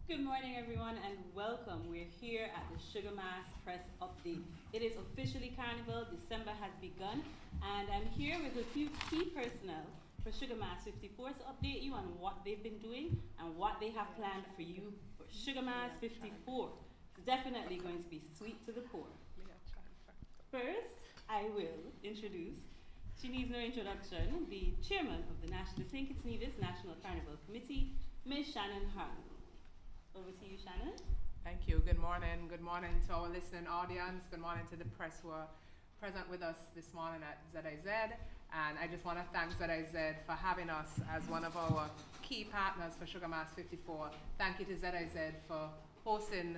Good morning, everyone, and welcome. We're here at the Sugar Mass Press Update. It is officially Carnival. December has begun, and I'm here with a few key personnel for Sugar Mass 54 to update you on what they've been doing and what they have planned for you for Sugar Mass 54. It's definitely going to be sweet to the core. First, I will introduce, she needs no introduction, the chairman of the St. Kitts Nevis National Carnival Committee, Ms. Shannon Hahn. Over to you, Shannon. Thank you. Good morning. Good morning to our listening audience. Good morning to the press who are present with us this morning at ZIZ. And I just want to thank ZIZ for having us as one of our key partners for Sugar Mass 54. Thank you to ZIZ for hosting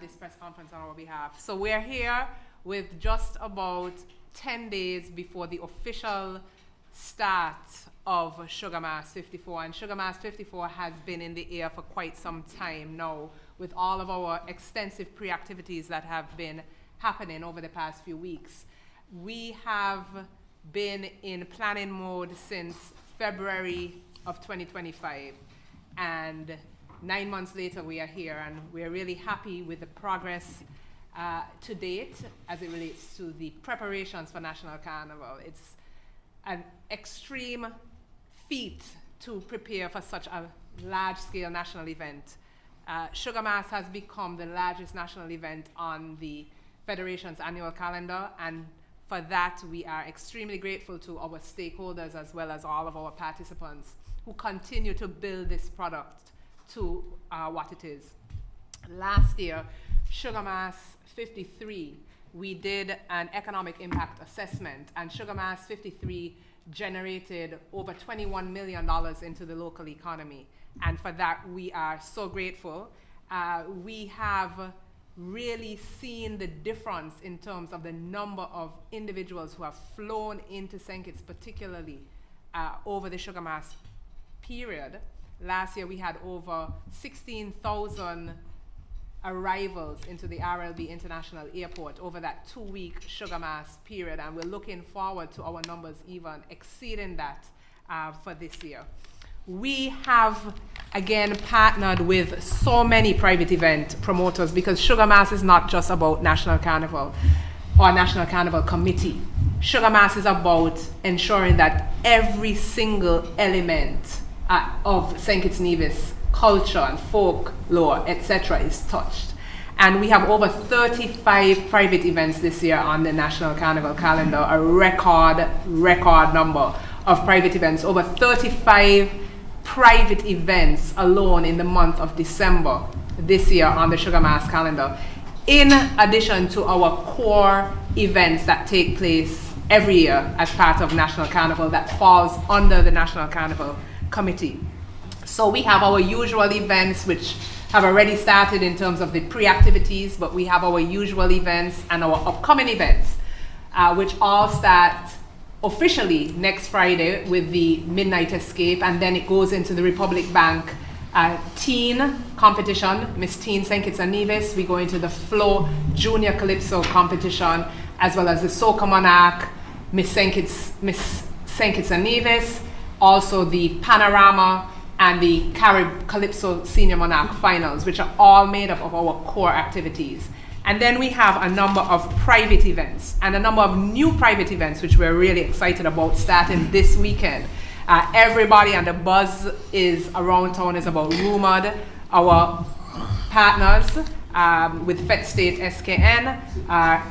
this press conference on our behalf. So we're here with just about 10 days before the official start of Sugar Mass 54, and Sugar Mass 54 has been in the air for quite some time now, with all of our extensive pre-activities that have been happening over the past few weeks. We have been in planning mode since February of 2025, and 9 months later we are here, and we're really happy with the progress to date as it relates to the preparations for National Carnival. It's an extreme feat to prepare for such a large-scale national event. Sugar Mass has become the largest national event on the Federation's annual calendar, and for that we are extremely grateful to our stakeholders as well as all of our participants who continue to build this product to what it is. Last year, Sugar Mass 53, we did an economic impact assessment, and Sugar Mass 53 generated over $21 million into the local economy. And for that, we are so grateful. We have really seen the difference in terms of the number of individuals who have flown into St. Kitts, particularly over the Sugar Mass period. Last year, we had over 16,000 arrivals into the RLB International Airport over that 2-week Sugar Mass period, and we're looking forward to our numbers even exceeding that for this year. We have again partnered with so many private event promoters, because Sugar Mass is not just about National Carnival or National Carnival Committee. Sugar Mass is about ensuring that every single element of St. Kitts Nevis culture and folklore, etc., is touched. And we have over 35 private events this year on the National Carnival calendar, a record number of private events, over 35 private events alone in the month of December this year on the Sugar Mass calendar, in addition to our core events that take place every year as part of National Carnival that falls under the National Carnival Committee. So we have our usual events, which have already started in terms of the pre-activities, but we have our usual events and our upcoming events, which all start officially next Friday with the Midnight Escape, and then it goes into the Republic Bank teen competition, Miss Teen St. Kitts and Nevis. We go into the Flow Junior Calypso competition, as well as the Soca Monarch, Miss St. Kitts and Nevis, also the Panorama, and the Carib Calypso Senior Monarch Finals, which are all made up of our core activities. And then we have a number of private events and a number of new private events, which we're really excited about starting this weekend. Everybody and the buzz is around town is about Rumored, our partners with Fet State SKN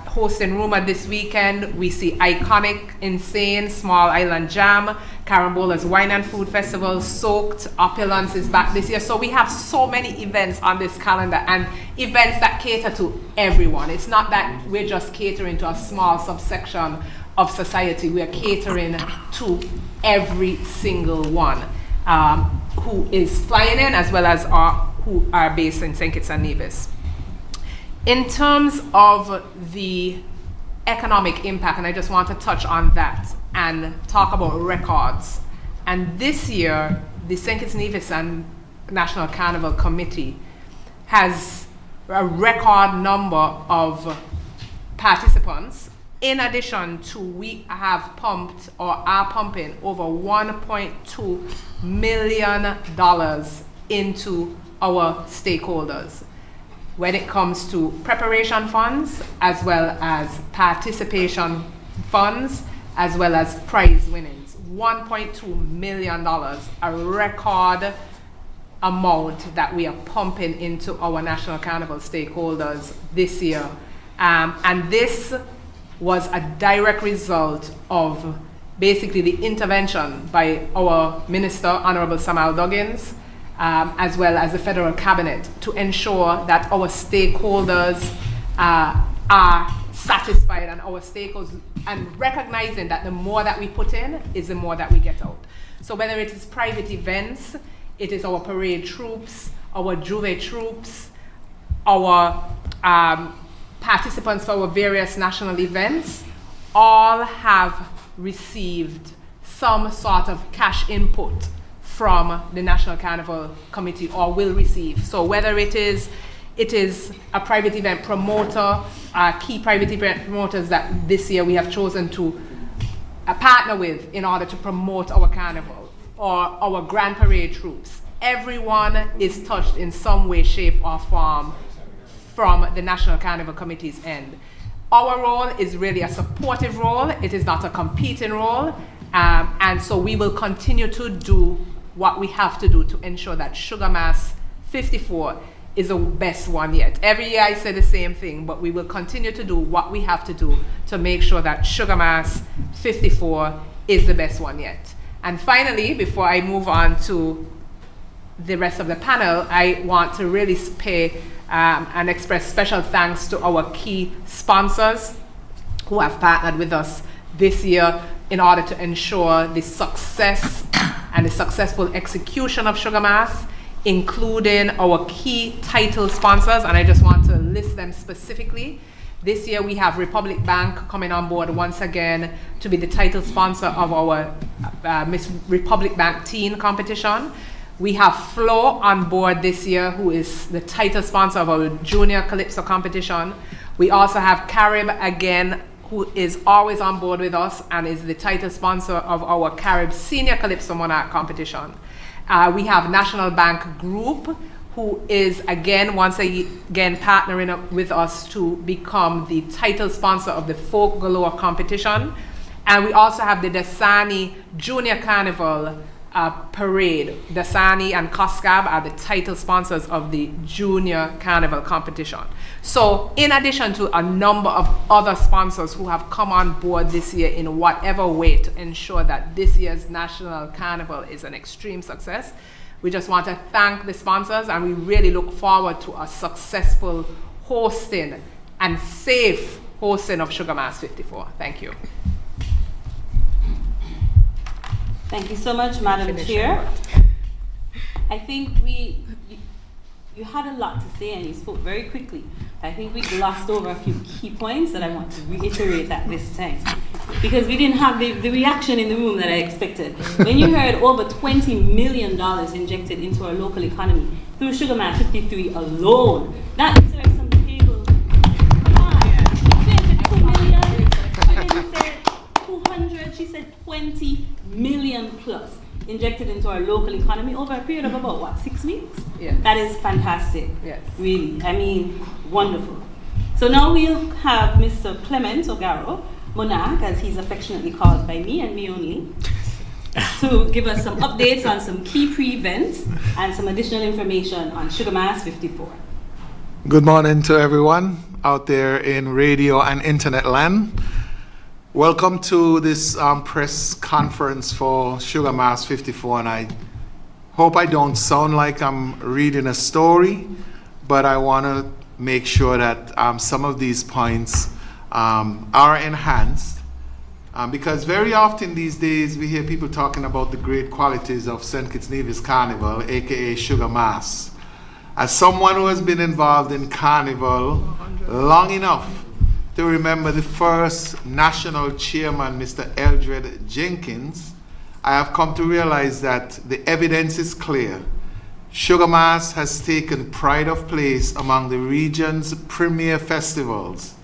hosting Rumored this weekend. We see Iconic, Insane, Small Island Jam, Carambola's Wine and Food Festival, Soaked, Opulence is back this year. So we have so many events on this calendar, and events that cater to everyone. It's not that we're just catering to a small subsection of society. We're catering to every single one who is flying in, as well as who are based in St. Kitts and Nevis. In terms of the economic impact, and I just want to touch on that and talk about records. And this year, the St. Kitts Nevis and National Carnival Committee has a record number of participants. In addition to, we have pumped or are pumping over $1.2 million into our stakeholders when it comes to preparation funds, as well as participation funds, as well as prize winnings. $1.2 million, a record amount that we are pumping into our National Carnival stakeholders this year. And this was a direct result of basically the intervention by our Minister, Honorable Samuel Duggins, as well as the federal cabinet, to ensure that our stakeholders are satisfied, and our stakeholders, and recognizing that the more that we put in is the more that we get out. So whether it is private events, it is our parade troops, our Juve troops, our participants for our various national events, all have received some sort of cash input from the National Carnival Committee, or will receive. So whether it is a private event promoter, key private event promoters that this year we have chosen to partner with in order to promote our carnival, or our Grand Parade troops, everyone is touched in some way, shape, or form from the National Carnival Committee's end. Our role is really a supportive role. It is not a competing role. And so we will continue to do what we have to do to ensure that Sugar Mass 54 is the best one yet. Every year I say the same thing, but we will continue to do what we have to do to make sure that Sugar Mass 54 is the best one yet. And finally, before I move on to the rest of the panel, I want to really pay and express special thanks to our key sponsors who have partnered with us this year in order to ensure the success and the successful execution of Sugar Mass, including our key title sponsors, and I just want to list them specifically. This year we have Republic Bank coming on board once again to be the title sponsor of our Miss Republic Bank Teen competition. We have Flo on board this year, who is the title sponsor of our Junior Calypso competition. We also have Carib again, who is always on board with us and is the title sponsor of our Carib Senior Calypso Monarch competition. We have National Bank Group, who is once again partnering up with us to become the title sponsor of the Folk Galore competition. And we also have the Dasani Junior Carnival Parade. Dasani and Coscab are the title sponsors of the Junior Carnival competition. So in addition to a number of other sponsors who have come on board this year in whatever way to ensure that this year's National Carnival is an extreme success, we just want to thank the sponsors, and we really look forward to a successful hosting and safe hosting of Sugar Mass 54. Thank you. Thank you so much, Madam Chair. I think you had a lot to say and you spoke very quickly. I think we glossed over a few key points that I want to reiterate at this time, because we didn't have the reaction in the room that I expected. When you heard over $20 million injected into our local economy through Sugar Mass 53 alone, that deserves some tables. Come on. She said 2 million, she didn't say 200, she said 20 million plus injected into our local economy over a period of about, what, 6 weeks? Yeah. That is fantastic. Yes. Really. I mean, wonderful. So now we'll have Mr. Clement Ogaro, Monarch, as he's affectionately called by me and me only, to give us some updates on some key pre-events and some additional information on Sugar Mass 54. Good morning to everyone out there in radio and internet land. Welcome to this press conference for Sugar Mass 54, and I hope I don't sound like I'm reading a story, but I want to make sure that some of these points are enhanced, because very often these days we hear people talking about the great qualities of St. Kitts Nevis Carnival, aka Sugar Mass. As someone who has been involved in Carnival long enough to remember the first national chairman, Mr. Eldred Jenkins, I have come to realize that the evidence is clear. Sugar Mass has taken pride of place among the region's premier festivals.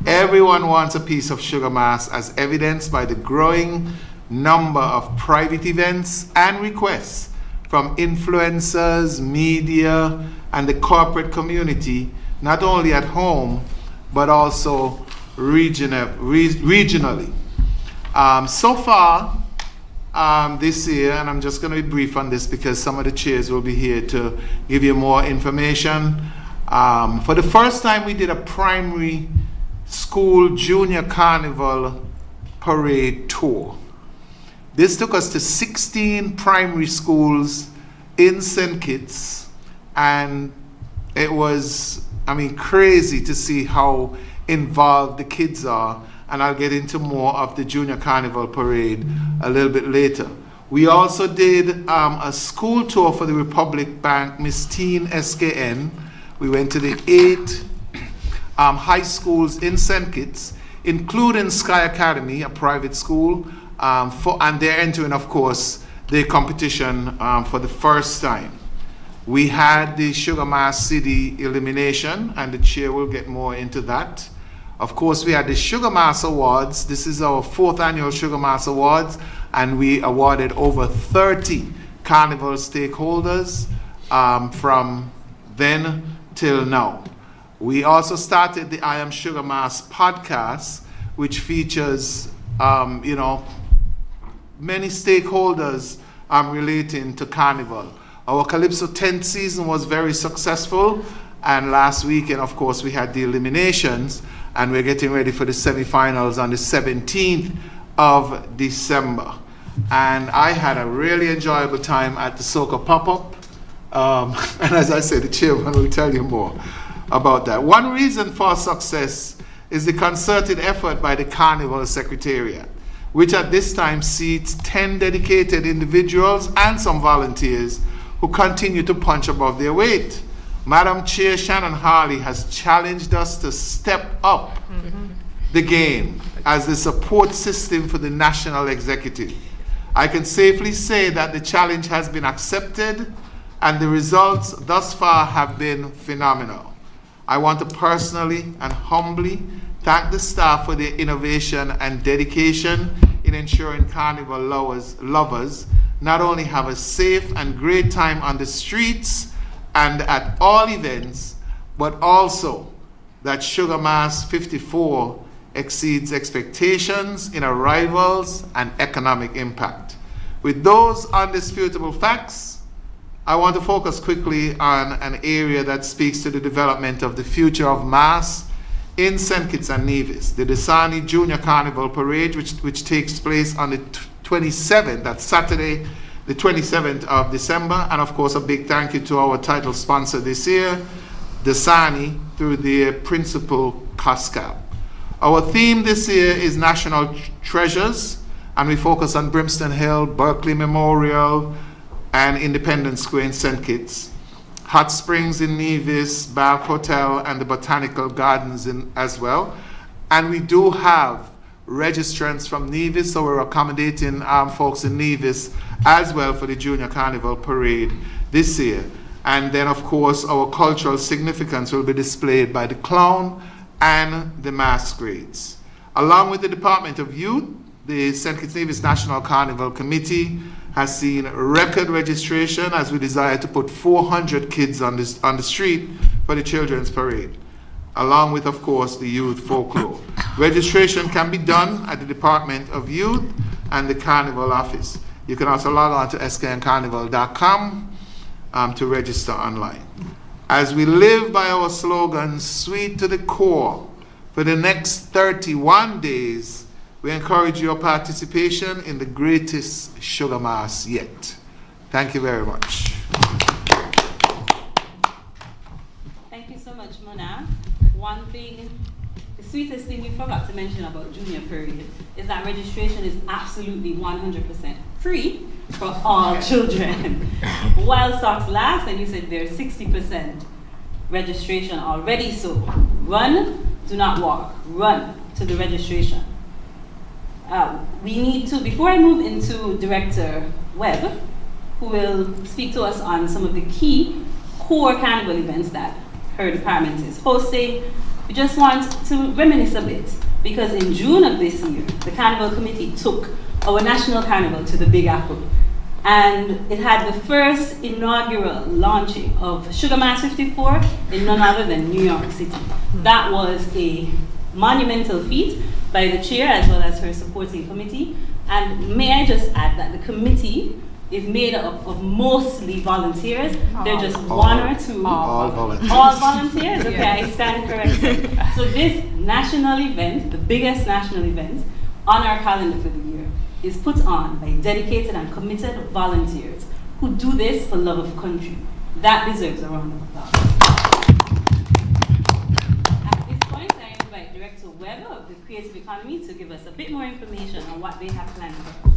Everyone wants a piece of Sugar Mass, as evidenced by the growing number of private events and requests from influencers, media, and the corporate community, not only at home, but also regionally. So far, this year, and I'm just going to be brief on this because some of the chairs will be here to give you more information. For the first time, we did a primary school junior carnival parade tour. This took us to 16 primary schools in St. Kitts, and it was, crazy to see how involved the kids are, and I'll get into more of the junior carnival parade a little bit later. We also did a school tour for the Republic Bank, Miss Teen SKN. We went to the 8 high schools in St. Kitts, including Sky Academy, a private school, and they're entering, of course, the competition for the first time. We had the Sugar Mass City elimination, and the chair will get more into that. Of course, we had the Sugar Mass Awards. This is our 4th annual Sugar Mass Awards, and we awarded over 30 carnival stakeholders from then till now. We also started the I Am Sugar Mass podcast, which features, many stakeholders relating to Carnival. Our Calypso 10th season was very successful, and last weekend, of course, we had the eliminations, and we're getting ready for the semifinals on the 17th of December. And I had a really enjoyable time at the Soca Pop-Up, and as I said, the chairman will tell you more about that. One reason for success is the concerted effort by the Carnival Secretariat, which at this time seats 10 dedicated individuals and some volunteers who continue to punch above their weight. Madam Chair Shannon Harley has challenged us to step up the game as the support system for the national executive. I can safely say that the challenge has been accepted and the results thus far have been phenomenal. I want to personally and humbly thank the staff for their innovation and dedication in ensuring Carnival lovers not only have a safe and great time on the streets and at all events, but also that Sugar Mass 54 exceeds expectations in arrivals and economic impact. With those undisputable facts, I want to focus quickly on an area that speaks to the development of the future of Mass in St. Kitts and Nevis, the Dasani Junior Carnival Parade, which takes place on the 27th, that's Saturday, the 27th of December. And of course, a big thank you to our title sponsor this year, Dasani, through their principal COSCAP. Our theme this year is National Treasures, and we focus on Brimstone Hill, Berkeley Memorial, and Independence Square in St. Kitts, Hot Springs in Nevis, Balk Hotel, and the Botanical Gardens as well. And we do have registrants from Nevis, so we're accommodating folks in Nevis as well for the Junior Carnival Parade this year. And then, of course, our cultural significance will be displayed by the clown and the masquerades. Along with the Department of Youth, the St. Kitts Nevis National Carnival Committee has seen record registration as we desire to put 400 kids on the street for the Children's Parade, along with, of course, the youth folklore. Registration can be done at the Department of Youth and the Carnival office. You can also log on to skncarnival.com to register online. As we live by our slogan, sweet to the core, for the next 31 days, we encourage your participation in the greatest Sugar Mass yet. Thank you very much. Thank you so much, Mona. One thing, the sweetest thing we forgot to mention about Junior Parade is that registration is absolutely 100% free for all children. While stocks last, and you said there's 60% registration already, so run, do not walk, run to the registration. We need to, before I move into Director Webb, who will speak to us on some of the key core carnival events that her department is hosting, we just want to reminisce a bit, because in June of this year, the Carnival Committee took our National Carnival to the Big Apple. And it had the first inaugural launching of Sugar Mass 54 in none other than New York City. That was a monumental feat by the chair as well as her supporting committee. And may I just add that the committee is made up of mostly volunteers. They're just one or two. All volunteers. All volunteers? Okay, I stand corrected. So this national event, the biggest national event on our calendar for the year, is put on by dedicated and committed volunteers who do this for love of country. That deserves a round of applause. At this point, I invite Director Webb of the Creative Economy to give us a bit more information on what they have planned for us.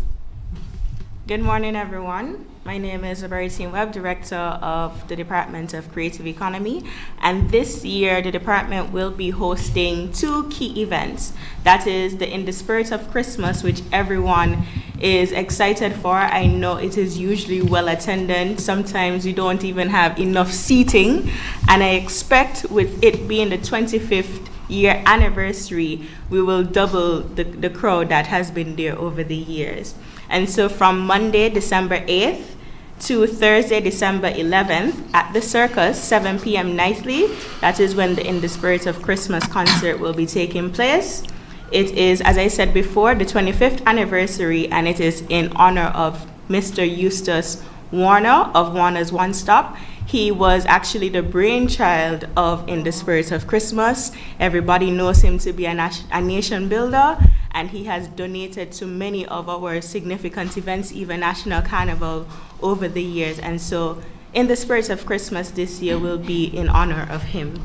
Good morning, everyone. My name is Robertine Webb, Director of the Department of Creative Economy. And this year, the department will be hosting two key events. That is the In the Spirit of Christmas, which everyone is excited for. I know it is usually well attended. Sometimes you don't even have enough seating. And I expect with it being the 25th year anniversary, we will double the crowd that has been there over the years. And so from Monday, December 8th to Thursday, December 11th at the Circus, 7 p.m. nightly, that is when the In the Spirit of Christmas concert will be taking place. It is, as I said before, the 25th anniversary, and it is in honor of Mr. Eustace Warner of Warner's One Stop. He was actually the brainchild of In the Spirit of Christmas. Everybody knows him to be a nation builder, and he has donated to many of our significant events, even National Carnival, over the years. And so In the Spirit of Christmas this year will be in honor of him.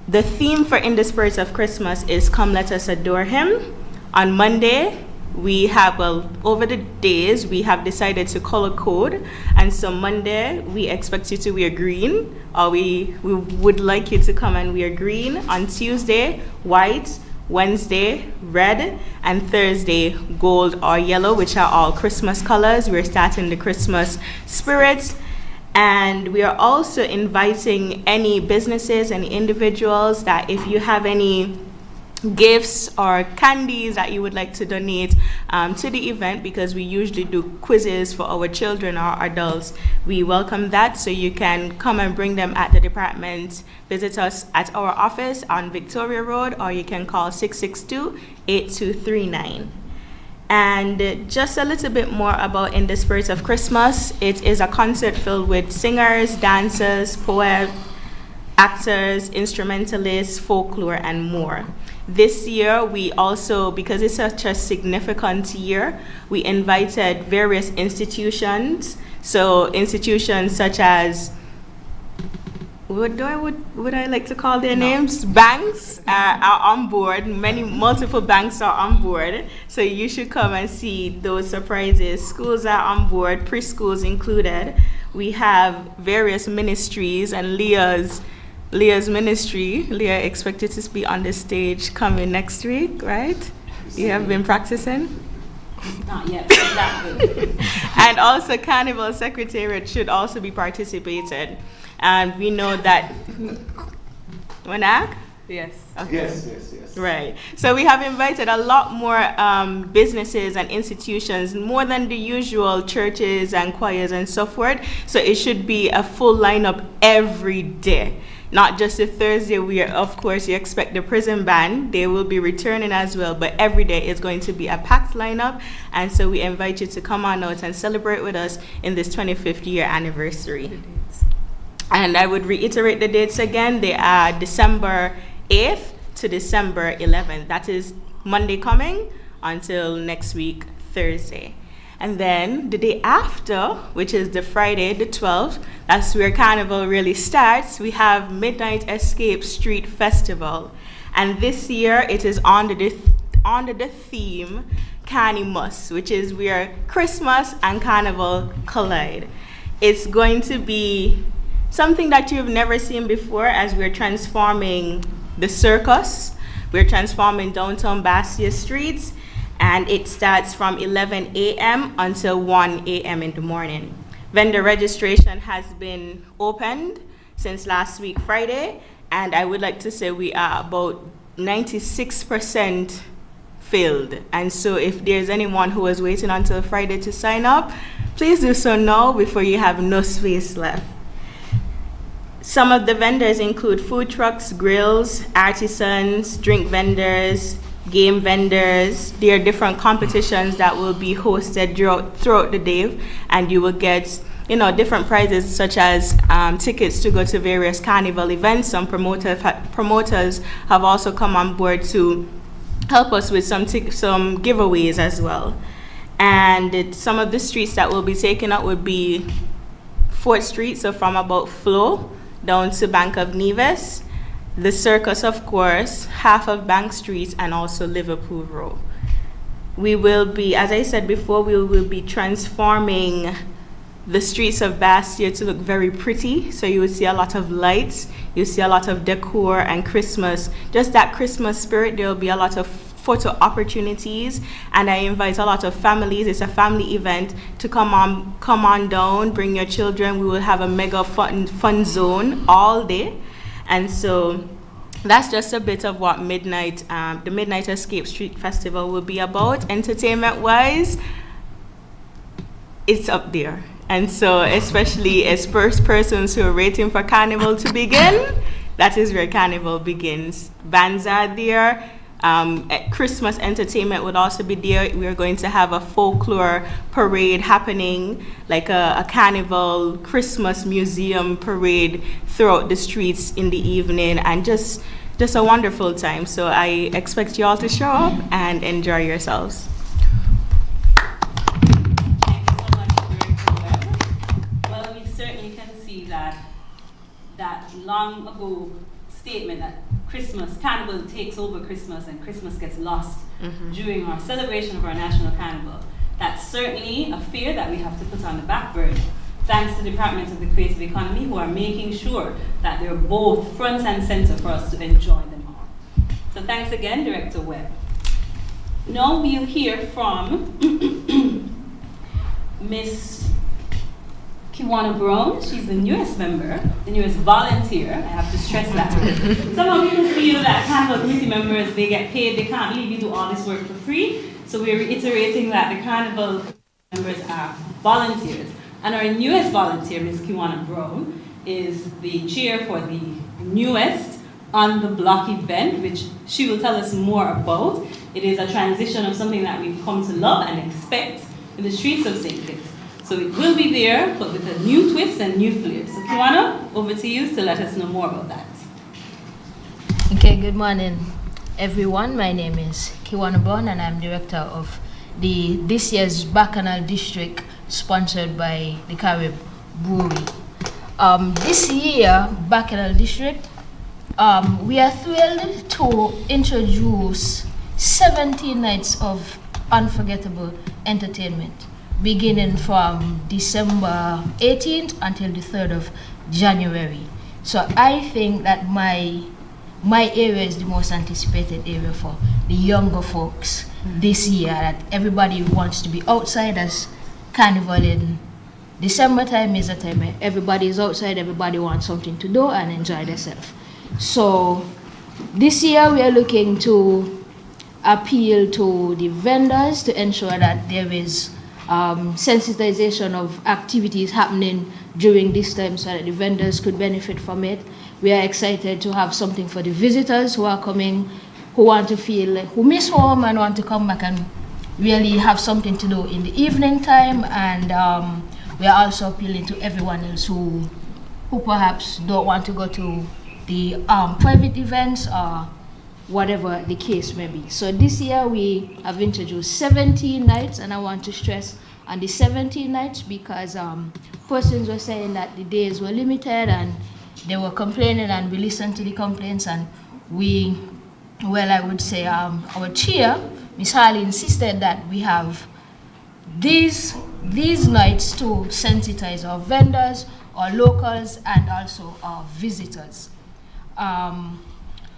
The theme for In the Spirit of Christmas is Come Let Us Adore Him. On Monday, we have, over the days, we have decided to color code. And so Monday, we expect you to wear green, or we would like you to come and wear green. On Tuesday, white. Wednesday, red, and Thursday, gold or yellow, which are all Christmas colors. We're starting the Christmas spirit. And we are also inviting any businesses and individuals that if you have any gifts or candies that you would like to donate to the event, because we usually do quizzes for our children or adults, we welcome that. So you can come and bring them at the department, visit us at our office on Victoria Road, or you can call 662-8239. And just a little bit more about In the Spirit of Christmas. It is a concert filled with singers, dancers, poets, actors, instrumentalists, folklore, and more. This year, we also, because it's such a significant year, we invited various institutions. So institutions such as, would I like to call their names? Banks are on board. Multiple banks are on board. So you should come and see those surprises. Schools are on board, preschools included. We have various ministries, and Leah's ministry. Leah expected to be on the stage coming next week, right? You have been practicing? Not yet, but that good. And also Carnival Secretariat should also be participated. And we know that, Wanak? Yes. Okay. Yes. Right. So we have invited a lot more businesses and institutions, more than the usual churches and choirs and so forth. So it should be a full lineup every day. Not just a Thursday where, of course, you expect the prison band. They will be returning as well, but every day is going to be a packed lineup. And so we invite you to come on out and celebrate with us in this 25th year anniversary. And I would reiterate the dates again. They are December 8th to December 11th. That is Monday coming until next week, Thursday. And then the day after, which is the Friday, the 12th, that's where Carnival really starts. We have Midnight Escape Street Festival. And this year it is under the theme Carnimus, which is where Christmas and Carnival collide. It's going to be something that you've never seen before, as we're transforming the circus. We're transforming downtown Bastia streets, and it starts from 11 a.m. until 1 a.m. in the morning. Vendor registration has been opened since last week, Friday, and I would like to say we are about 96% filled. And so if there's anyone who is waiting until Friday to sign up, please do so now before you have no space left. Some of the vendors include food trucks, grills, artisans, drink vendors, game vendors. There are different competitions that will be hosted throughout the day, and you will get different prizes such as tickets to go to various carnival events. Some promoters have also come on board to help us with some giveaways as well. And some of the streets that will be taken up would be 4th Street, so from about Flo down to Bank of Nevis, the Circus, of course, half of Bank Street, and also Liverpool Road. We will be, as I said before, we will be transforming the streets of Bastia to look very pretty. So you will see a lot of lights, you'll see a lot of decor and Christmas, just that Christmas spirit. There will be a lot of photo opportunities, and I invite a lot of families. It's a family event to come on down, bring your children. We will have a mega fun zone all day. And so that's just a bit of what the Midnight Escape Street Festival will be about. Entertainment wise, it's up there. And so especially as first persons who are waiting for Carnival to begin, that is where Carnival begins. Bands are there. Christmas entertainment would also be there. We are going to have a folklore parade happening, like a carnival Christmas museum parade throughout the streets in the evening, and just a wonderful time. So I expect you all to show up and enjoy yourselves. Thank you so much, Director Webb. Well, we certainly can see that long ago statement that Carnival takes over Christmas and Christmas gets lost during our celebration of our national carnival. That's certainly a fear that we have to put on the back burner, thanks to the Department of the Creative Economy, who are making sure that they're both front and center for us to enjoy them all. So thanks again, Director Webb. Now we'll hear from Miss Kiwana Brown. She's the newest member, the newest volunteer. I have to stress that. Some of you feel that Carnival committee members, they get paid, they can't really do all this work for free. So we're reiterating that the Carnival members are volunteers. And our newest volunteer, Ms. Kiwana Brown, is the chair for the newest On the Block event, which she will tell us more about. It is a transition of something that we've come to love and expect in the streets of St. Kitts. So it will be there, but with a new twist and new flair. So Kiwana, over to you to let us know more about that. Okay, good morning, everyone. My name is Kiwana Brown, and I'm director of this year's Bacchanal District, sponsored by the Carib Brewery. This year, Bacchanal District, we are thrilled to introduce 17 nights of unforgettable entertainment, beginning from December 18th until the 3rd of January. So I think that my area is the most anticipated area for the younger folks this year, that everybody wants to be outside, as Carnival in December time is a time where everybody is outside, everybody wants something to do and enjoy themselves. So this year we are looking to appeal to the vendors to ensure that there is sensitization of activities happening during this time so that the vendors could benefit from it. We are excited to have something for the visitors who are coming, who want to who miss home and want to come back and really have something to do in the evening time. And we are also appealing to everyone else who perhaps don't want to go to the private events or whatever the case may be. So this year we have introduced 17 nights, and I want to stress on the 17 nights because persons were saying that the days were limited and they were complaining, and we listened to the complaints, and I would say our chair, Ms. Harley, insisted that we have these nights to sensitize our vendors, our locals, and also our visitors.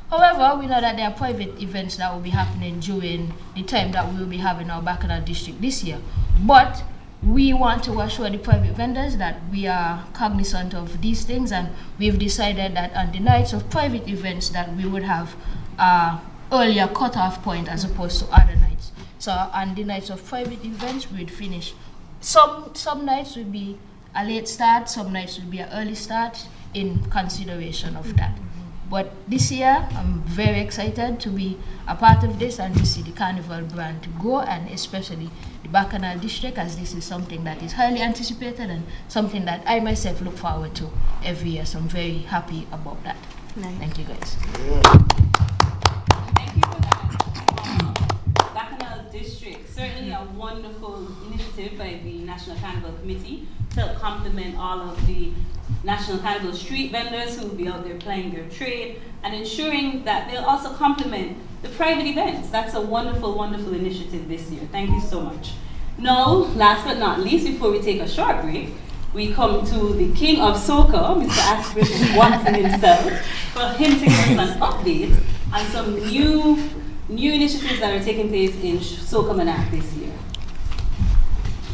However, we know that there are private events that will be happening during the time that we will be having our Bacchanal District this year. But we want to assure the private vendors that we are cognizant of these things, and we've decided that on the nights of private events that we would have earlier cutoff point as opposed to other nights. So on the nights of private events, we'd finish some nights will be a late start, some nights will be an early start in consideration of that. But this year, I'm very excited to be a part of this and to see the Carnival brand to grow, and especially the Bacchanal District, as this is something that is highly anticipated and something that I myself look forward to every year. So I'm very happy about that. Nice. Thank you, guys. Thank you for that. Bacchanal District, certainly a wonderful initiative by the National Carnival Committee to complement all of the National Carnival street vendors who will be out there plying their trade and ensuring that they'll also complement the private events. That's a wonderful, wonderful initiative this year. Thank you so much. Now, last but not least, before we take a short break, we come to the king of soca, Mr. Asquith Watson himself, for him to give us an update on some new initiatives that are taking place in Soca Manac this year.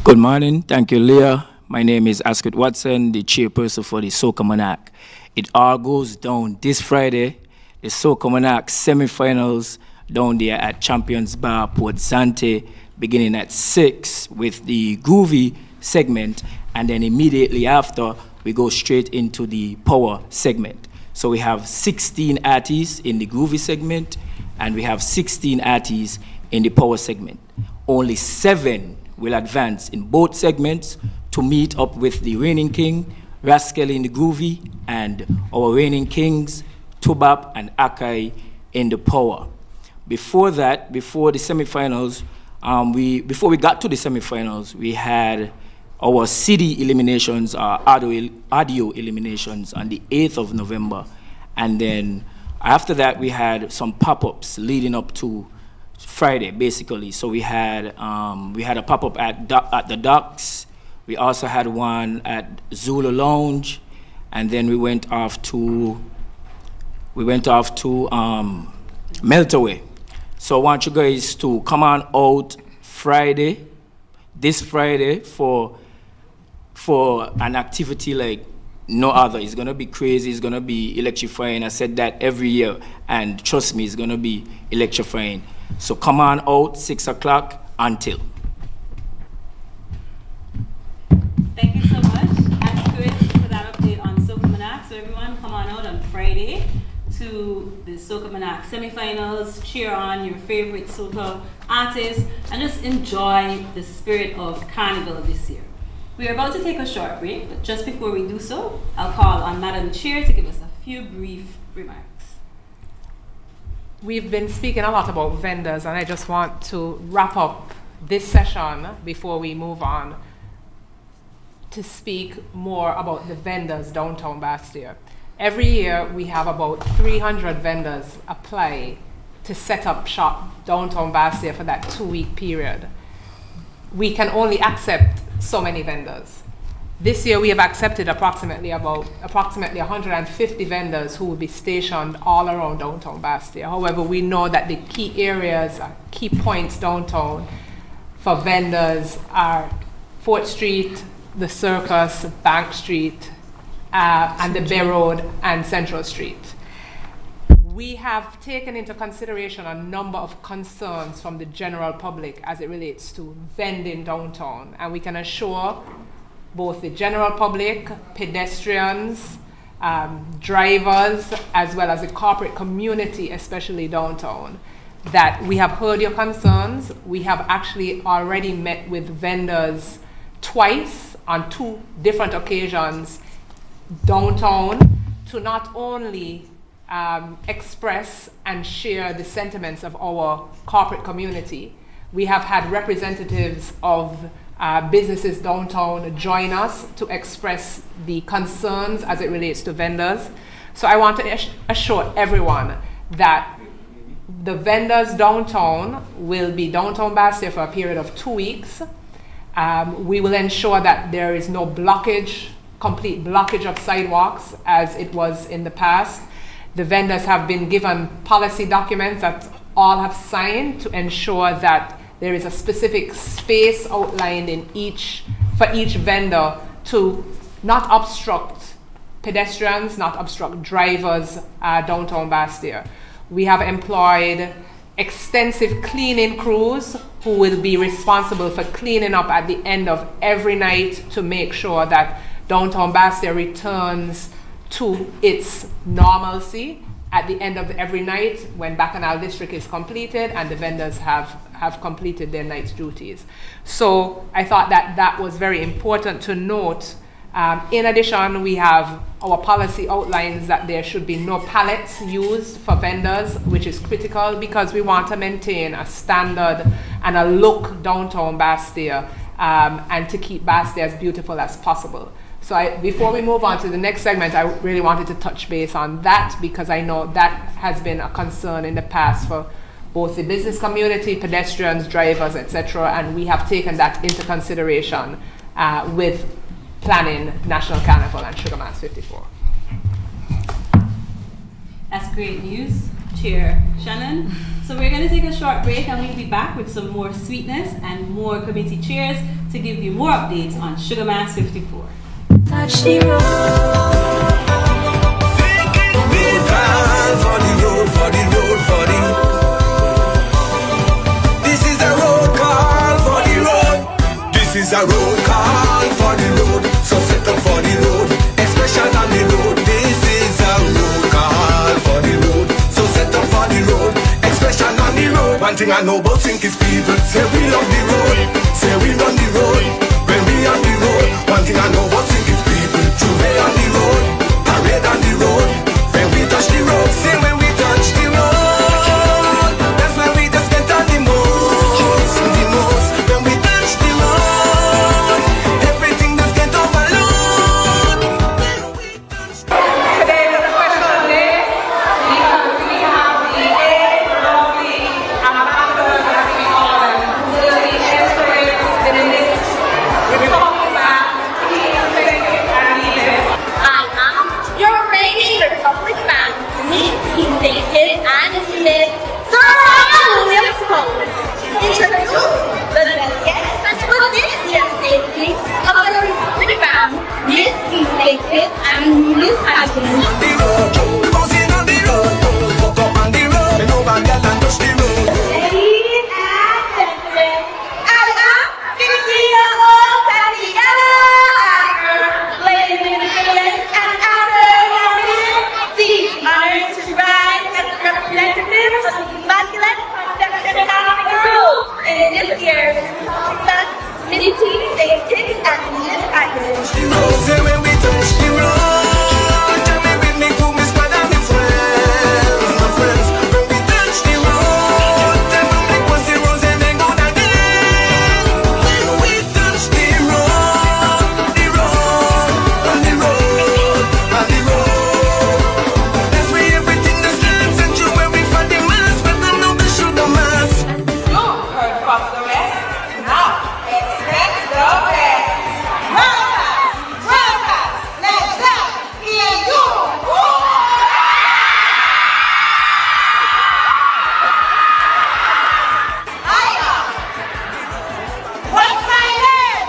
Good morning. Thank you, Leah. My name is Asquith Watson, the chairperson for the Soca Manac. It all goes down this Friday, the Soca Manac semi-finals down there at Champions Bar, Port Zante, beginning at 6 with the groovy segment, and then immediately after, we go straight into the power segment. So we have 16 artists in the groovy segment, and we have 16 artists in the power segment. Only 7 will advance in both segments to meet up with the reigning king, Rascal in the groovy, and our reigning kings, Tubap and Akai in the power. Before that, before the semifinals, before we got to the semifinals, we had our CD eliminations, our audio eliminations on the 8th of November. And then after that, we had some pop-ups leading up to Friday, basically. So we had a pop-up at the Docks. We also had one at Zulu Lounge, and then we went off to Meltaway. So I want you guys to come on out this Friday for an activity like no other. It's gonna be crazy, it's gonna be electrifying. I said that every year, and trust me, it's gonna be electrifying. So come on out, 6 o'clock until. Thank you so much, Asquith, for that update on Soca Manac. So everyone, come on out on Friday to the Soca Manac semifinals, cheer on your favorite soca artists, and just enjoy the spirit of Carnival this year. We are about to take a short break, but just before we do so, I'll call on Madam Chair to give us a few brief remarks. We've been speaking a lot about vendors, and I just want to wrap up this session before we move on to speak more about the vendors downtown Bastia. Every year we have about 300 vendors apply to set up shop downtown Bastia for that 2-week period. We can only accept so many vendors. This year we have accepted approximately 150 vendors who will be stationed all around downtown Bastia. However, we know that the key areas, key points downtown for vendors are Fort Street, the Circus, Bank Street, and the Bay Road and Central Street. We have taken into consideration a number of concerns from the general public as it relates to vending downtown, and we can assure both the general public, pedestrians, drivers, as well as the corporate community, especially downtown, that we have heard your concerns. We have actually already met with vendors twice on 2 different occasions downtown to not only express and share the sentiments of our corporate community. We have had representatives of businesses downtown join us to express the concerns as it relates to vendors. So I want to assure everyone that the vendors downtown will be downtown Bastia for a period of 2 weeks. We will ensure that there is no blockage, complete blockage of sidewalks as it was in the past. The vendors have been given policy documents that all have signed to ensure that there is a specific space outlined for each vendor to not obstruct pedestrians, not obstruct drivers downtown Bastia. We have employed extensive cleaning crews who will be responsible for cleaning up at the end of every night to make sure that downtown Bastia returns to its normalcy at the end of every night when Bacchanal District is completed and the vendors have completed their night's duties. So I thought that that was very important to note. In addition, we have our policy outlines that there should be no pallets used for vendors, which is critical because we want to maintain a standard and a look downtown Bastia and to keep Bastia as beautiful as possible. So before we move on to the next segment, I really wanted to touch base on that because I know that has been a concern in the past for both the business community, pedestrians, drivers, etc. And we have taken that into consideration with planning National Carnival and Sugar Mass 54. That's great news, Chair Shannon. So we're going to take a short break and we'll be back with some more sweetness and more committee chairs to give you more updates on Sugar Mass 54. Touch the road. For the road, for the road, for the road. This is a road call for the road. This is a road call for the road. So set up for the road, expression on the road. This is a road call for the road. So set up for the road, expression on the road. One thing I know about Sink is people say we love the road, say we run the road. When we on the road, one thing I know about Sink is people. Juve on the road, parade on the road. When we touch the road, say when we touch the road, that's when we just get on the most, the most. When we touch the road, everything just get overload. When we touch the road. Today is a special day because we have the 8 lovely ambassadors that we call them. Will be escorted to the next Republic Bank, and leaders. I am your reigning Republic Man, Miss Executive and Miss Sarah Williams Cole. Introduce the delegates for this year's safety of the Republic Man, Miss Executive and Miss Admin. On the road, bouncing on the road, walk up on the road, and over girl and touch the road. Ladies and gentlemen, I am the King of Santiago. Ladies and gentlemen, and the honored to rise as representative of the Immaculate Conception Catholic School in this year's Ministry Safety and Miss Admin. The road, say when we touch the road, tell me with me who my squad and my friends, my friends. When we touch the road, tell me make us the roads and then go again. When we touch the road, the road, on the road, on the road. That's where everything that stands and you when we find the mass, but I know the sugar mass. You heard from the rest. Now, expect the best. Roundhouse, let's go. Hear you. Hiya. What's my name?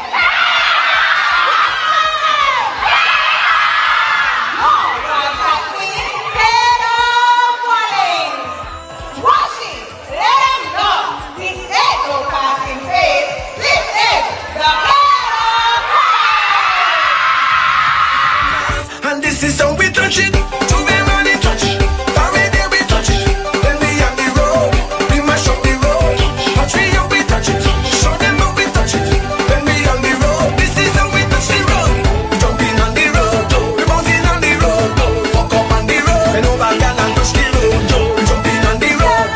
No, you're practicing head of warning. Washing, let them know. This is no passing phase. This is the head of And this is how we touch it. To be money touch it. Already we touch it. Then we on the road. We mash up the road. Watch me how we touch it. Show them how we touch it. Then we on the road. This is how we touch the road. Jumping on the road. We bouncing on the road. Walk up on the road. Bend over girl and touch the road. Jumping on the road.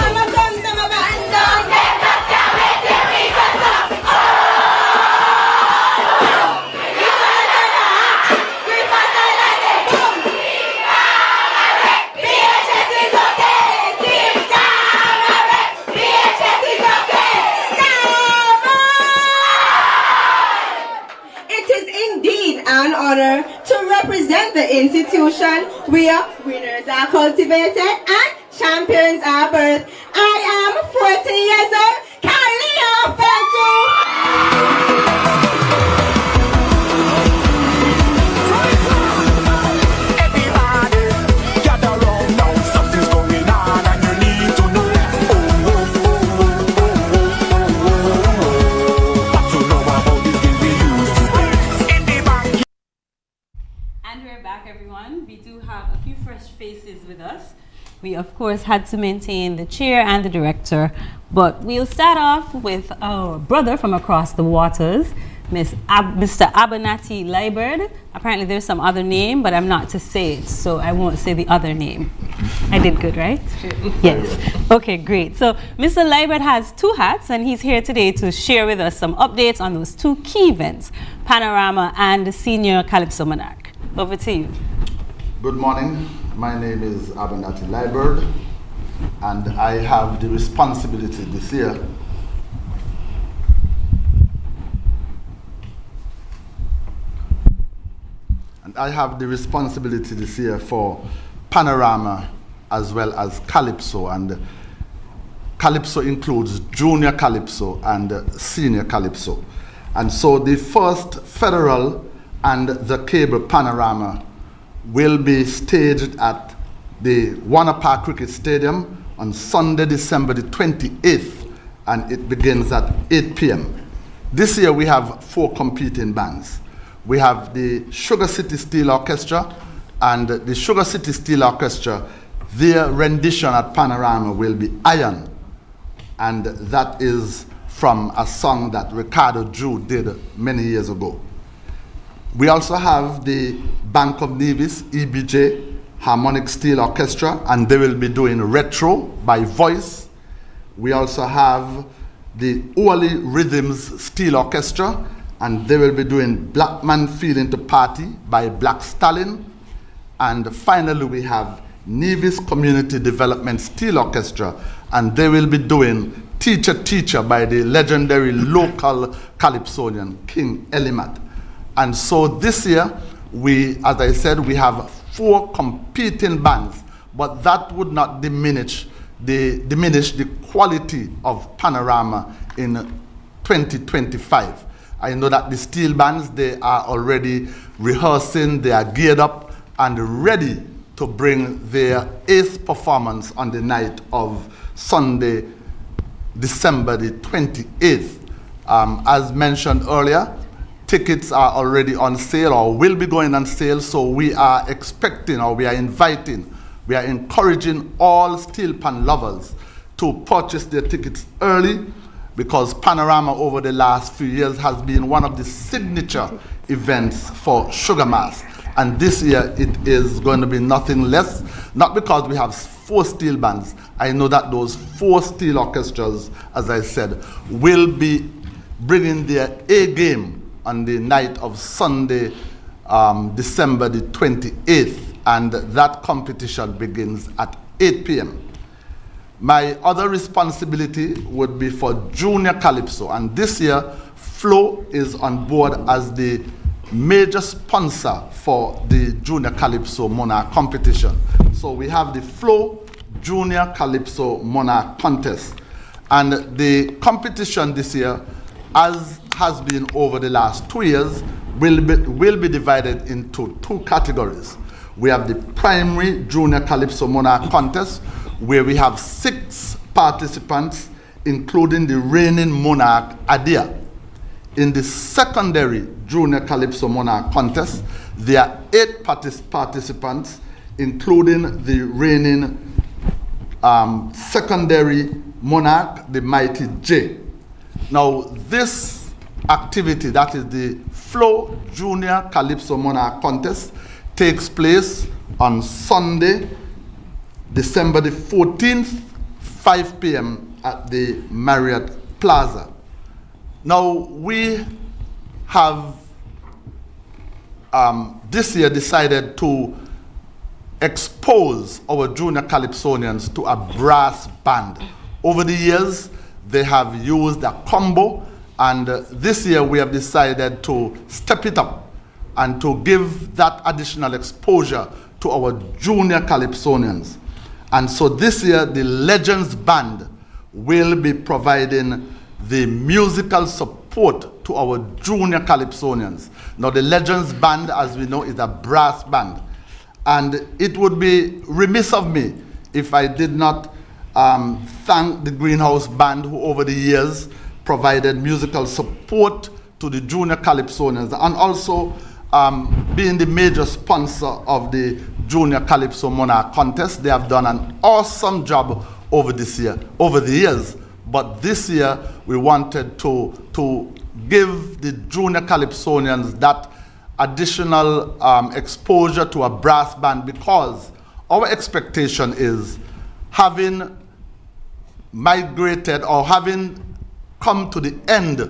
It is indeed an honor to represent the institution where winners are cultivated and champions are birthed. I am 40 years old, Carlia Felton. Everybody, gather round now. Something's going on and you need to know. Oh, oh, we of course had to maintain the chair and the director. But we'll start off with our brother from across the waters, Mr. Abernathy Liburd. Apparently there's some other name, but I'm not to say it, so I won't say the other name. I did good, right? Yes. Okay, great. So Mr. Liburd has two hats, and he's here today to share with us some updates on those two key events, Panorama and the Senior Calypso Monarch. Over to you. Good morning. My name is Abernathy Liburd, and I have the responsibility this year for Panorama as well as Calypso, and Calypso includes Junior Calypso and Senior Calypso. And so the first federal and the cable Panorama will be staged at the Warner Park Cricket Stadium on Sunday, December the 28th, and it begins at 8 p.m. This year we have 4 competing bands. We have the Sugar City Steel Orchestra, and the Sugar City Steel Orchestra, their rendition at Panorama will be Iron, and that is from a song that Ricardo Drew did many years ago. We also have the Bank of Nevis EBJ Harmonic Steel Orchestra, and they will be doing Retro by Voice. We also have the Oaly Rhythms Steel Orchestra, and they will be doing Black Man Feeling to Party by Black Stallion. And finally we have Nevis Community Development Steel Orchestra, and they will be doing Teacher Teacher by the legendary local Calypsonian King Elimat. And so this year, as I said, we have 4 competing bands, but that would not diminish the quality of Panorama in 2025. I know that the steel bands, they are already rehearsing, they are geared up and ready to bring their 8th performance on the night of Sunday, December the 28th. As mentioned earlier, tickets are already on sale or will be going on sale, so we are expecting, or we are encouraging all steel pan lovers to purchase their tickets early, because Panorama over the last few years has been one of the signature events for Sugar Mass. And this year it is going to be nothing less, not because we have 4 steel bands. I know that those 4 steel orchestras, as I said, will be bringing their A game on the night of Sunday, December the 28th, and that competition begins at 8 p.m. My other responsibility would be for Junior Calypso, and this year Flo is on board as the major sponsor for the Junior Calypso Monarch competition. So we have the Flo Junior Calypso Monarch contest, and the competition this year, as has been over the last 2 years, will be divided into 2 categories. We have the primary Junior Calypso Monarch contest, where we have 6 participants, including the reigning monarch Adia. In the secondary Junior Calypso Monarch contest, there are 8 participants, including the reigning secondary monarch, the mighty J. Now this activity, that is the Flo Junior Calypso Monarch contest, takes place on Sunday, December the 14th, 5 p.m. at the Marriott Plaza. Now we have this year decided to expose our junior Calypsonians to a brass band. Over the years, they have used a combo, and this year we have decided to step it up and to give that additional exposure to our junior Calypsonians. And so this year, the Legends Band will be providing the musical support to our junior Calypsonians. Now, the Legends Band, as we know, is a brass band. And it would be remiss of me if I did not thank the Greenhouse Band, who over the years provided musical support to the junior Calypsonians, and also being the major sponsor of the Junior Calypso Monarch Contest. They have done an awesome job over the years. But this year, we wanted to give the junior Calypsonians that additional exposure to a brass band, because our expectation is, having migrated or having come to the end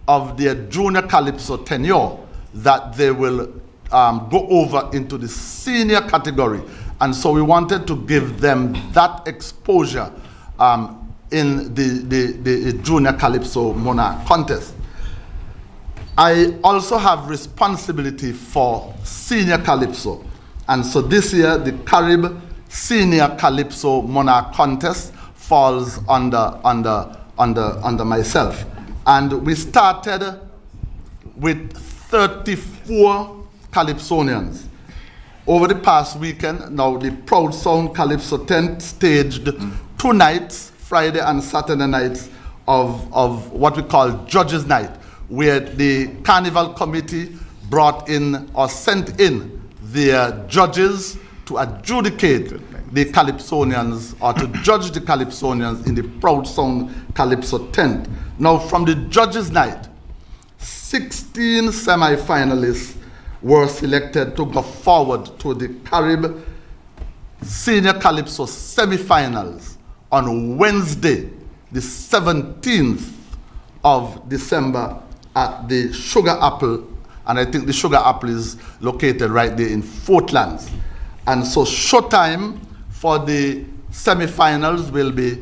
of their junior Calypso tenure, that they will go over into the senior category. And so we wanted to give them that exposure in the Junior Calypso Monarch Contest. I also have responsibility for Senior Calypso. And so this year, the Carib Senior Calypso Monarch Contest falls under myself. And we started with 34 Calypsonians. Over the past weekend, now the Proud Sound Calypso tent staged 2 nights, Friday and Saturday nights, of what we call Judges' Night, where the Carnival committee brought in or sent in their judges to adjudicate the Calypsonians, or to judge the Calypsonians in the Proud Sound Calypso tent. Now, from the Judges' Night, 16 semi-finalists were selected to go forward to the Carib Senior Calypso semi-finals on Wednesday, the 17th of December at the Sugar Apple, and I think the Sugar Apple is located right there in Fortlands. And so showtime for the semi-finals will be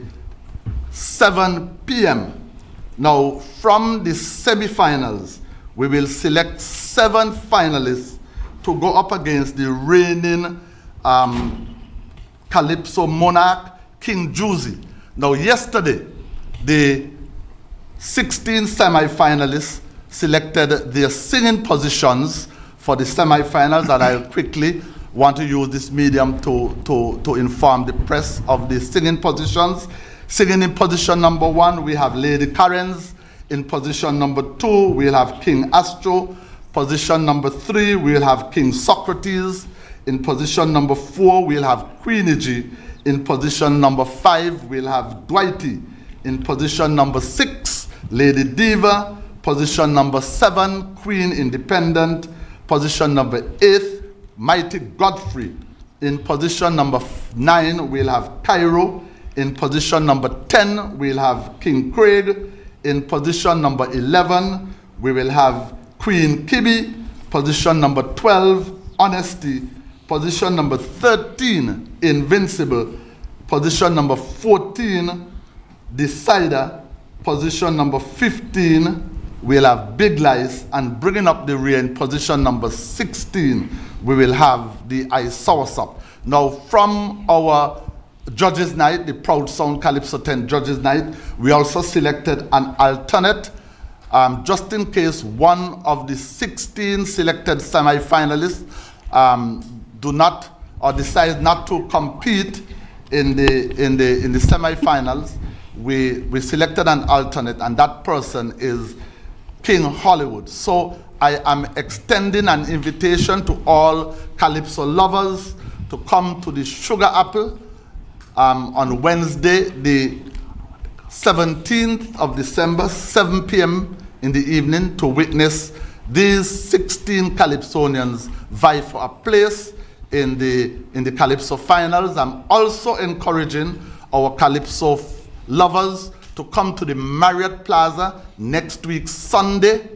7 p.m. Now, from the semi-finals, we will select 7 finalists to go up against the reigning Calypso Monarch, King Juicy. Now, yesterday, the 16 semi-finalists selected their singing positions for the semi-finals, and I quickly want to use this medium to inform the press of the singing positions. Singing in position number 1, we have Lady Karens. In position number 2, we'll have King Astro. Position number 3, we'll have King Socrates. In position number 4, we'll have Queenie. In position number 5, we'll have Dwighty. In position number 6, Lady Diva. Position number 7, Queen Independent. Position number 8, Mighty Godfrey. In position number 9, we'll have Cairo. In position number 10, we'll have King Craig. In position number 11, we will have Queen Kibi. Position number 12, Honesty. Position number 13, Invincible. Position number 14, Decider. Position number 15, we'll have Big Lies. And bringing up the rear in position number 16, we will have the I Soursop. Now, from our Judges' Night, the Proud Sound Calypso 10 Judges' Night, we also selected an alternate, just in case one of the 16 selected semi-finalists do not or decide not to compete in the semi-finals. We selected an alternate, and that person is King Hollywood. So I am extending an invitation to all Calypso lovers to come to the Sugar Apple on Wednesday, the 17th of December, 7 p.m. in the evening, to witness these 16 Calypsonians vie for a place in the Calypso finals. I'm also encouraging our Calypso lovers to come to the Marriott Plaza next week, Sunday,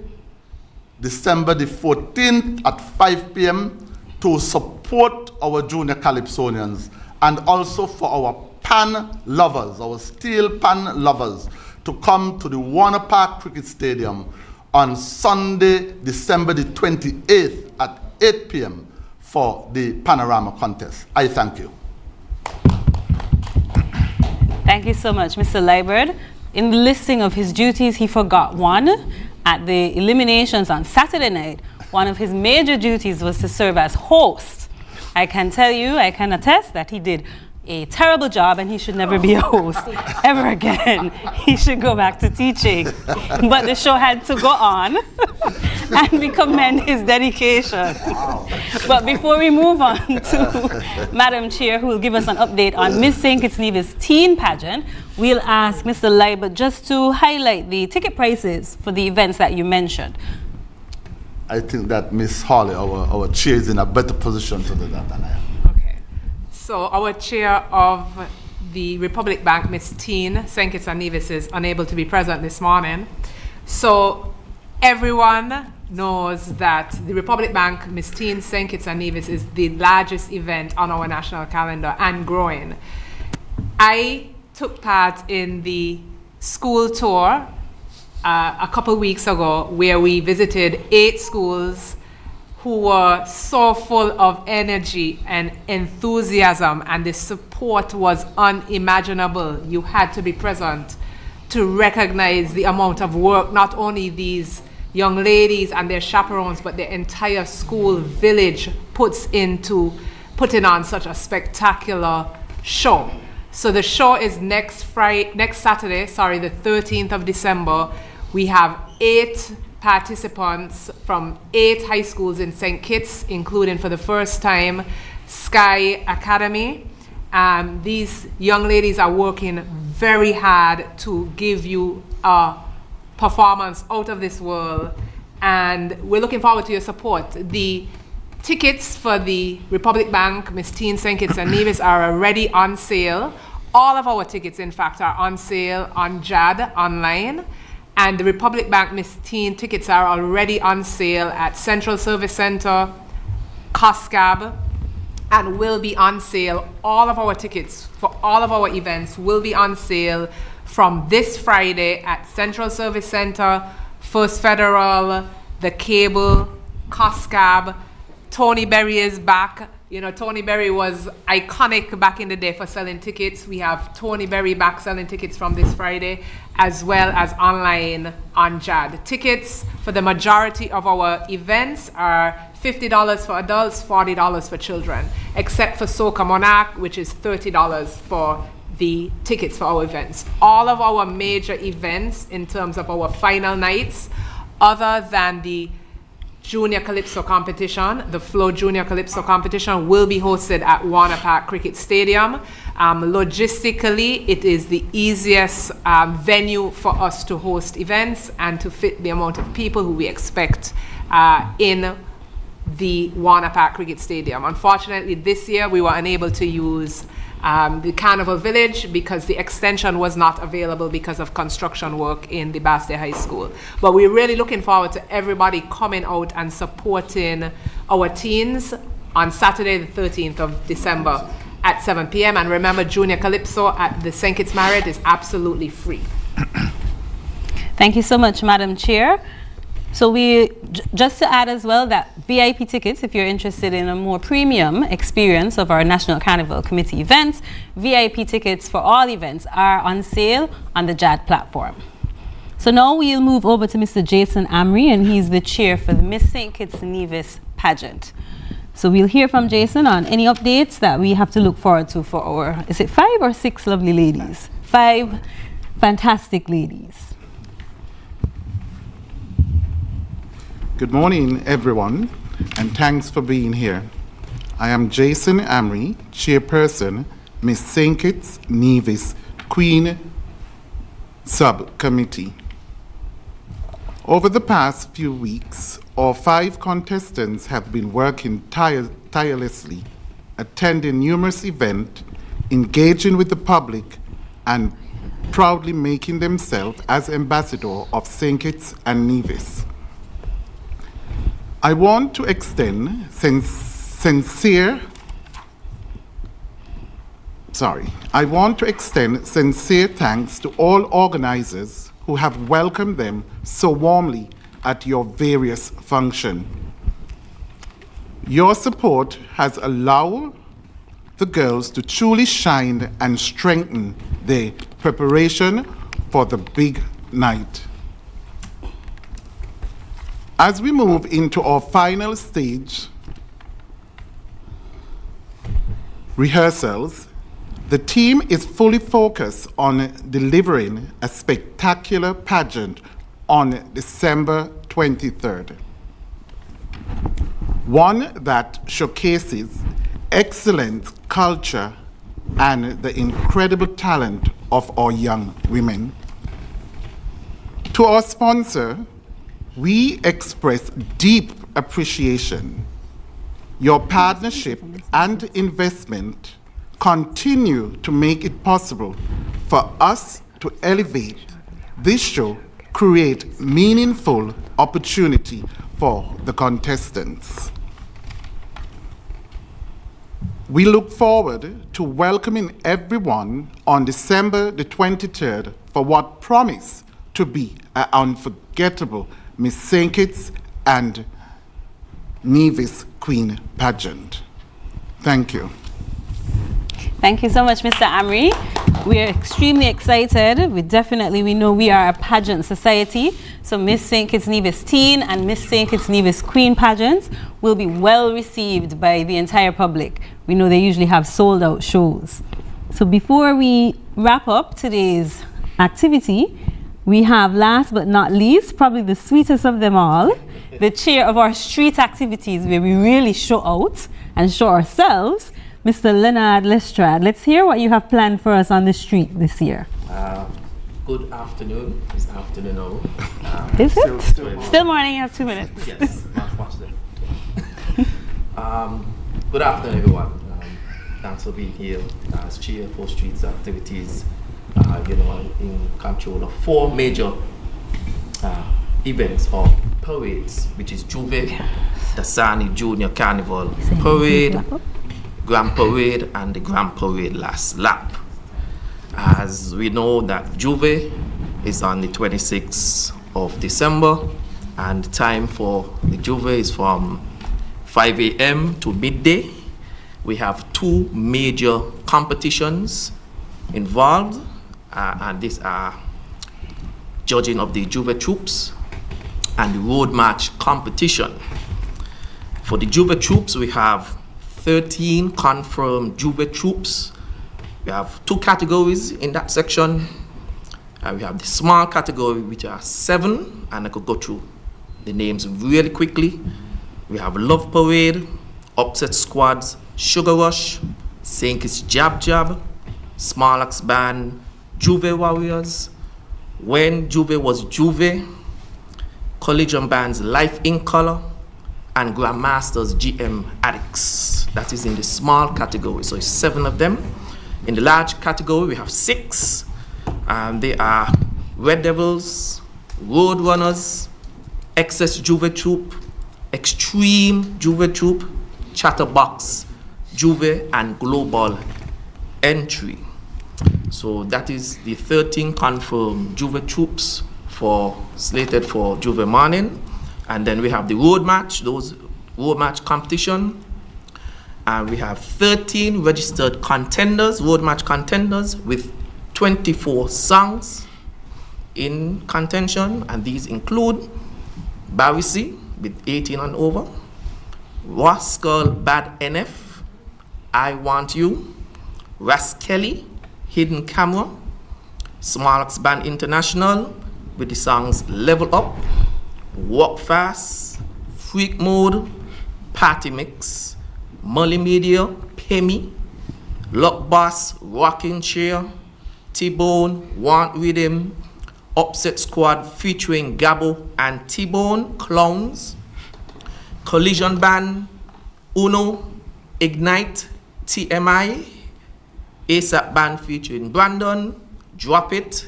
December the 14th at 5 p.m. to support our junior Calypsonians, and also for our pan lovers, our steel pan lovers, to come to the Warner Park Cricket Stadium on Sunday, December the 28th at 8 p.m. for the Panorama contest. I thank you. Thank you so much, Mr. Liebert. In the listing of his duties, he forgot one. At the eliminations on Saturday night, one of his major duties was to serve as host. I can tell you, I can attest that he did a terrible job, and he should never be a host ever again. He should go back to teaching. But the show had to go on. and we commend his dedication. But before we move on to Madam Chair, who will give us an update on Miss St. Kitts Nevis teen pageant, we'll ask Mr. Leiber just to highlight the ticket prices for the events that you mentioned. I think that Miss Hawley, our chair, is in a better position to do that than I am. Okay. So our chair of the Republic Bank, Miss Teen, St. Kitts and Nevis, is unable to be present this morning. So everyone knows that the Republic Bank, Miss Teen, St. Kitts and Nevis is the largest event on our national calendar and growing. I took part in the school tour a couple weeks ago where we visited 8 schools who were so full of energy and enthusiasm, and the support was unimaginable. You had to be present to recognize the amount of work not only these young ladies and their chaperones, but the entire school village puts into putting on such a spectacular show. So the show is next Saturday, the 13th of December. We have 8 participants from 8 high schools in St. Kitts, including for the first time Sky Academy. These young ladies are working very hard to give you a performance out of this world, and we're looking forward to your support. The tickets for the Republic Bank, Miss Teen, St. Kitts and Nevis are already on sale. All of our tickets, in fact, are on sale on JAD online. And the Republic Bank Miss Teen tickets are already on sale at Central Service Center, COSCAB, and will be on sale. All of our tickets for all of our events will be on sale from this Friday at Central Service Center, First Federal, The Cable, COSCAB. Tony Berry is back. You know, Tony Berry was iconic back in the day for selling tickets. We have Tony Berry back selling tickets from this Friday, as well as online on JAD. Tickets for the majority of our events are $50 for adults, $40 for children, except for Soca Monarch, which is $30 for the tickets for our events. All of our major events in terms of our final nights, other than the Junior Calypso competition, the Flow Junior Calypso competition, will be hosted at Warner Park Cricket Stadium. Logistically, it is the easiest venue for us to host events and to fit the amount of people who we expect in the Warner Park Cricket Stadium. Unfortunately, this year we were unable to use the Carnival Village because the extension was not available because of construction work in the Basté High School. But we're really looking forward to everybody coming out and supporting our teens on Saturday the 13th of December at 7 p.m. And remember, Junior Calypso at the St. Kitts Marriott is absolutely free. Thank you so much, Madam Chair. So just to add as well that VIP tickets, if you're interested in a more premium experience of our National Carnival Committee events, VIP tickets for all events are on sale on the JAD platform. So now we'll move over to Mr. Jason Amri, and he's the chair for the Miss St. Kitts Nevis pageant. So we'll hear from Jason on any updates that we have to look forward to for our, is it 5 or 6 lovely ladies? 5 fantastic ladies. Good morning, everyone, and thanks for being here. I am Jason Amri, Chairperson, Miss St. Kitts Nevis Queen Subcommittee. Over the past few weeks, our 5 contestants have been working tirelessly, attending numerous events, engaging with the public, and proudly making themselves as ambassador of St. Kitts and Nevis. I want to extend sincere thanks to all organizers who have welcomed them so warmly at your various functions. Your support has allowed the girls to truly shine and strengthen their preparation for the big night. As we move into our final stage, rehearsals, the team is fully focused on delivering a spectacular pageant on December 23rd. one that showcases excellent culture and the incredible talent of our young women. To our sponsor, we express deep appreciation. Your partnership and investment continue to make it possible for us to elevate this show, create meaningful opportunity for the contestants. We look forward to welcoming everyone on December the 23rd for what promise to be an unforgettable Miss St. Kitts and Nevis Queen pageant. Thank you. Thank you so much, Mr. Amri. We are extremely excited. We know we are a pageant society. So Miss St. Kitts Nevis Teen and Miss St. Kitts Nevis Queen pageants will be well received by the entire public. We know they usually have sold out shows. So before we wrap up today's activity, we have, last but not least, probably the sweetest of them all, the chair of our street activities, where we really show out and show ourselves, Mr. Leonard Lestrade. Let's hear what you have planned for us on the street this year. Good afternoon. It's afternoon now. Is it? Still morning, you have 2 minutes. Yes, watch that. Good afternoon, everyone. Thanks for being here as chair for streets activities. In control of 4 major events or parades, which is Juve, Dasani Junior Carnival Parade, Grand Parade, and the Grand Parade last lap. As we know that Juve is on the 26th of December, and the time for the Juve is from 5 a.m. to midday. We have 2 major competitions involved, and these are judging of the Juve troops and the road march competition. For the Juve troops, we have 13 confirmed Juve troops. We have 2 categories in that section. We have the small category, which are 7, and I could go through the names really quickly. We have Love Parade, Upset Squads, Sugar Rush, St. Kitts Jab Jab, Small Axe Band, Juve Warriors, When Juve Was Juve, Collision Bands Life in Color, and Grandmasters GM Addicts. That is in the small category, so it's 7 of them. In the large category, we have 6. They are Red Devils, Road Runners, Excess Juve Troop, Extreme Juve Troop, Chatterbox Juve, and Global Entry. So that is the 13 confirmed Juve troops slated for Juve morning. And then we have the road match, those road match competition. And we have 13 registered contenders, road match contenders, with 24 songs in contention. And these include Barisi with 18 and over, Rascal Bad NF, I Want You, Raskelly, Hidden Camera, Small Axe Band International with the songs Level Up, Walk Fast, Freak Mode, Party Mix, Multimedia, Pemi, Lock Boss, Rocking Chair, T-Bone, Want Rhythm, Upset Squad featuring Gabo and T-Bone, Clowns, Collision Band, Uno, Ignite, TMI, ASAP Band featuring Brandon, Drop It,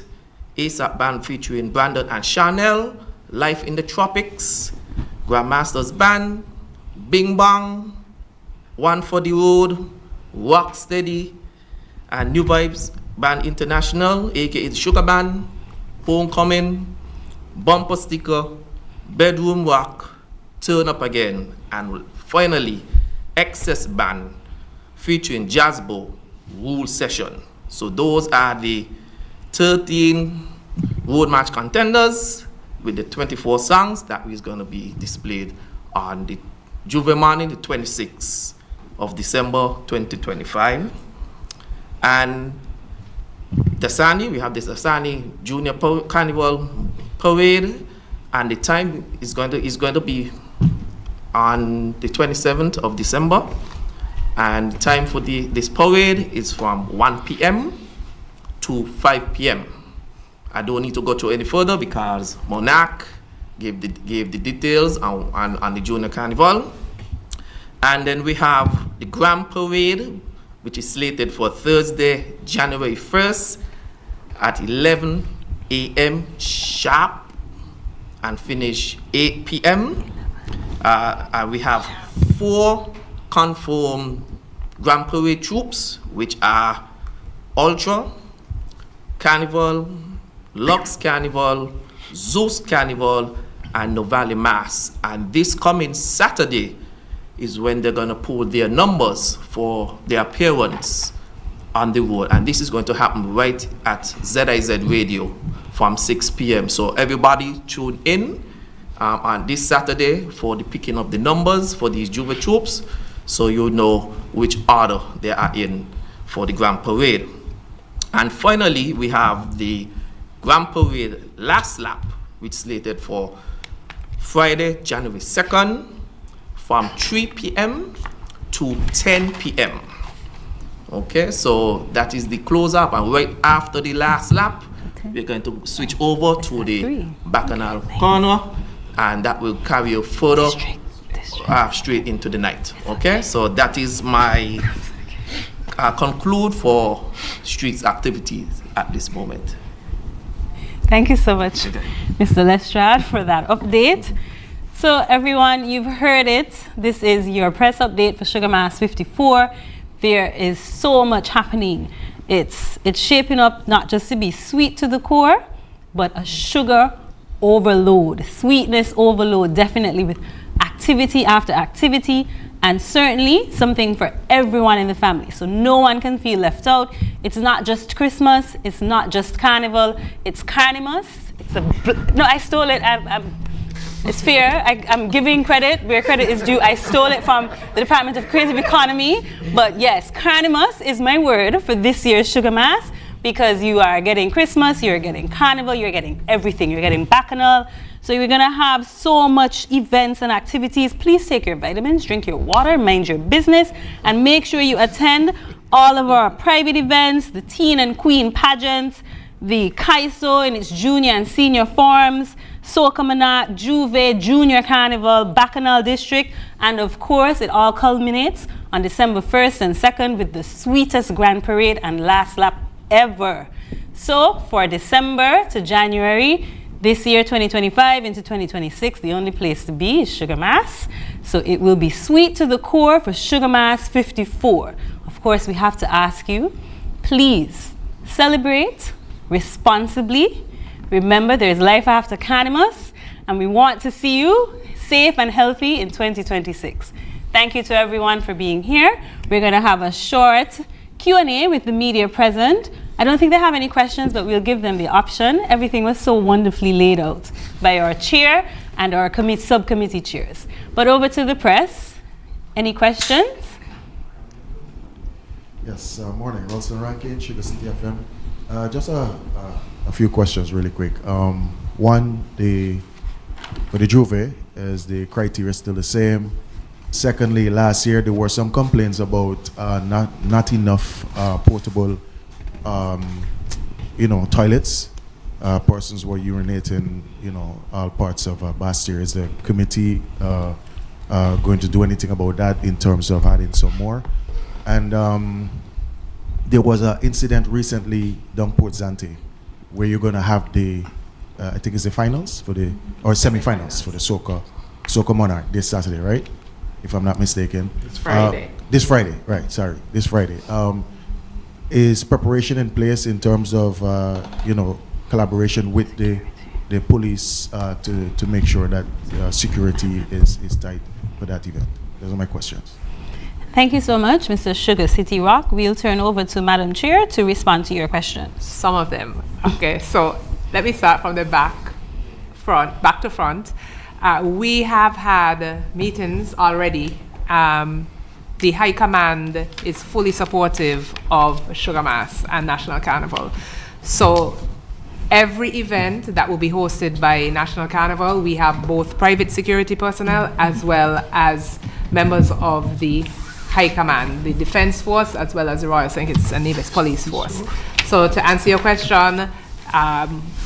ASAP Band featuring Brandon and Chanel, Life in the Tropics, Grandmasters Band, Bing Bang, One for the Road, Rock Steady, and New Vibes Band International, aka the Sugar Band, Homecoming, Bumper Sticker, Bedroom Rock, Turn Up Again, and finally, Excess Band featuring Jazzbo, Rule Session. So those are the 13 road match contenders with the 24 songs that is going to be displayed on the Juve morning, the 26th of December 2025. And Dasani, we have this Dasani Junior Carnival Parade, and the time is going to be on the 27th of December. And the time for this parade is from 1 p.m. to 5 p.m. I don't need to go through any further because Monarch gave the details on the Junior Carnival. And then we have the Grand Parade, which is slated for Thursday, January 1st at 11 a.m. sharp and finish 8 p.m. We have 4 confirmed Grand Parade troops, which are Ultra, Carnival, Lux Carnival, Zeus Carnival, and Novali Mass. And this coming Saturday is when they're going to pull their numbers for their appearance on the road. And this is going to happen right at ZIZ Radio from 6 p.m. So everybody tune in on this Saturday for the picking of the numbers for these Juve troops, so you know which order they are in for the Grand Parade. And finally, we have the Grand Parade last lap, which is slated for Friday, January 2nd, from 3 p.m. to 10 p.m. Okay, so that is the close-up, and right after the last lap, we're going to switch over to the Bacchanal corner, and that will carry you further straight into the night. Okay, so that is my conclude for streets activities at this moment. Thank you so much, Mr. Lestrade, for that update. So everyone, you've heard it. This is your press update for Sugar Mass 54. There is so much happening. It's shaping up not just to be sweet to the core, but a sugar overload, sweetness overload, definitely, with activity after activity, and certainly something for everyone in the family. So no one can feel left out. It's not just Christmas, it's not just Carnival, it's Carnimus. No, I stole it. It's fair. I'm giving credit where credit is due. I stole it from the Department of Creative Economy. But yes, Carnimus is my word for this year's Sugar Mass, because you are getting Christmas, you're getting Carnival, you're getting everything. You're getting Bacchanal. So you're going to have so much events and activities. Please take your vitamins, drink your water, mind your business, and make sure you attend all of our private events, the teen and queen pageants, the Kaiso in its junior and senior forms, Soca Monarch, Juve, Junior Carnival, Bacchanal District, and of course it all culminates on December 1st and 2nd with the sweetest Grand Parade and last lap ever. So for December to January, this year 2025 into 2026, the only place to be is Sugar Mass. So it will be sweet to the core for Sugar Mass 54. Of course, we have to ask you, please celebrate responsibly. Remember, there's life after Carnimus, and we want to see you safe and healthy in 2026. Thank you to everyone for being here. We're going to have a short Q&A with the media present. I don't think they have any questions, but we'll give them the option. Everything was so wonderfully laid out by our chair and our subcommittee chairs. But over to the press. Any questions? Yes, morning. Wilson Rankin, Sugar City FM. Just a few questions really quick. One, for the Juve, is the criteria still the same? Secondly, last year there were some complaints about not enough portable toilets. Persons were urinating, all parts of Bastille. Is the committee going to do anything about that in terms of adding some more? And there was an incident recently down Port Zante where you're going to have the, I think it's the finals or semi-finals for the Soca Monarch this Saturday, right? If I'm not mistaken. This Friday. This Friday, right, sorry, this Friday. Is preparation in place in terms of, collaboration with the police to make sure that security is tight for that event? Those are my questions. Thank you so much, Mr. Sugar City Rock. We'll turn over to Madam Chair to respond to your questions. Some of them. Okay, so let me start from the back to front. We have had meetings already. The High Command is fully supportive of Sugar Mass and National Carnival. So Every event that will be hosted by National Carnival, we have both private security personnel as well as members of the High Command, the Defense Force, as well as the Royal St. Kitts and Nevis Police Force. So to answer your question,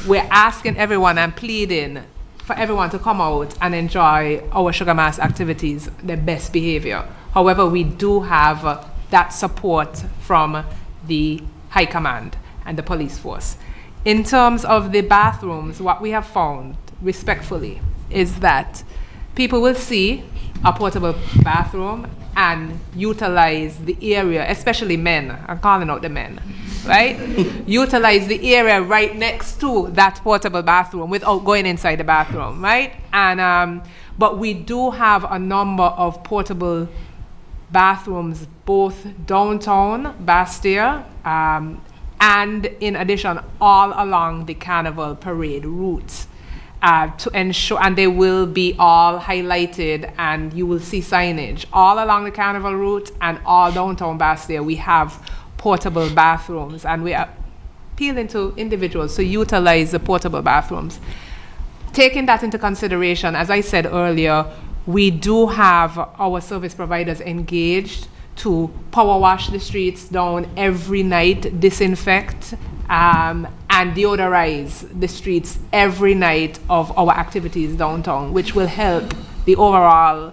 we're asking everyone and pleading for everyone to come out and enjoy our Sugar Mass activities, their best behavior. However, we do have that support from the High Command and the police force. In terms of the bathrooms, what we have found, respectfully, is that people will see a portable bathroom and utilize the area, especially men. I'm calling out the men, right? Utilize the area right next to that portable bathroom without going inside the bathroom, right? And but we do have a number of portable bathrooms, both downtown Bastille, and in addition, all along the Carnival parade route. To ensure, and they will be all highlighted, and you will see signage all along the Carnival route and all downtown Bastille. We have portable bathrooms, and we are appealing to individuals to utilize the portable bathrooms. Taking that into consideration, as I said earlier, we do have our service providers engaged to power wash the streets down every night, disinfect, and deodorize the streets every night of our activities downtown, which will help the overall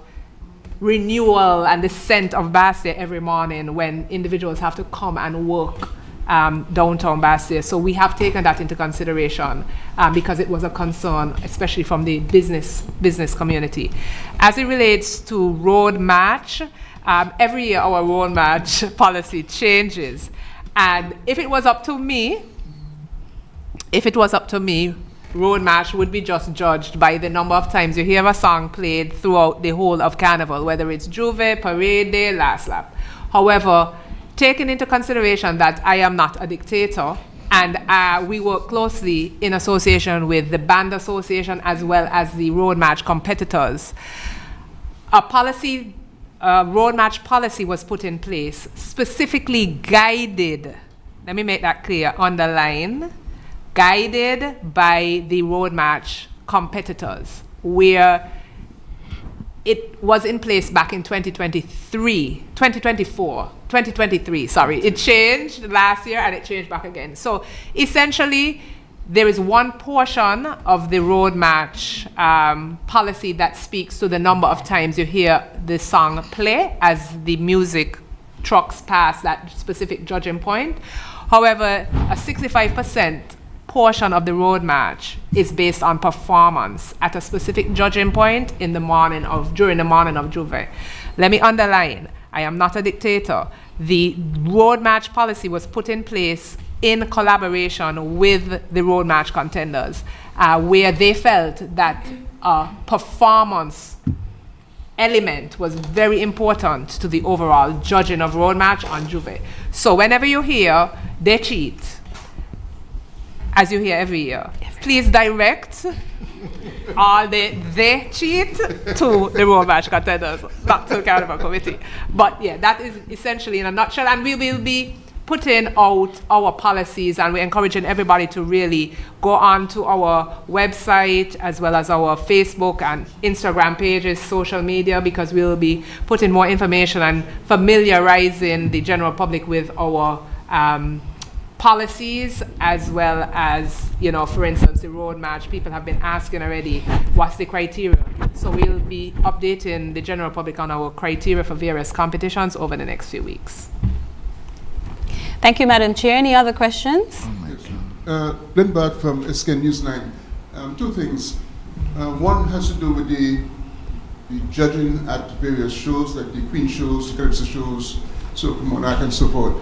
renewal and the scent of Bastille every morning when individuals have to come and work downtown Bastille. So we have taken that into consideration because it was a concern, especially from the business community. As it relates to road match, every year our road match policy changes. And if it was up to me, road march would be just judged by the number of times you hear a song played throughout the whole of Carnival, whether it's Juve, Parade Day, Last Lap. However, taking into consideration that I am not a dictator, and we work closely in association with the Band Association as well as the road march competitors, a road march policy was put in place, specifically guided, let me make that clear, underline, guided by the road march competitors, where it was in place back in 2023, sorry. It changed last year and it changed back again. So essentially, there is one portion of the road march policy that speaks to the number of times you hear the song play as the music trucks past that specific judging point. However, a 65% portion of the road march is based on performance at a specific judging point during the morning of Juve. Let me underline, I am not a dictator. The road march policy was put in place in collaboration with the road march contenders, where they felt that performance element was very important to the overall judging of road march on Juve. So whenever you hear they cheat, as you hear every year, please direct all they cheat to the road march contenders, not to the Carnival committee. But yeah, that is essentially in a nutshell, and we will be putting out our policies, and we're encouraging everybody to really go on to our website as well as our Facebook and Instagram pages, social media, because we'll be putting more information and familiarizing the general public with our policies, as well as, for instance, the road march. People have been asking already, what's the criteria? So we'll be updating the general public on our criteria for various competitions over the next few weeks. Thank you, Madam Chair. Any other questions? Glenn Bart from SK News 9. Two things. One has to do with the judging at various shows, like the Queen shows, the Calypso shows, Soca Monarch, and so forth.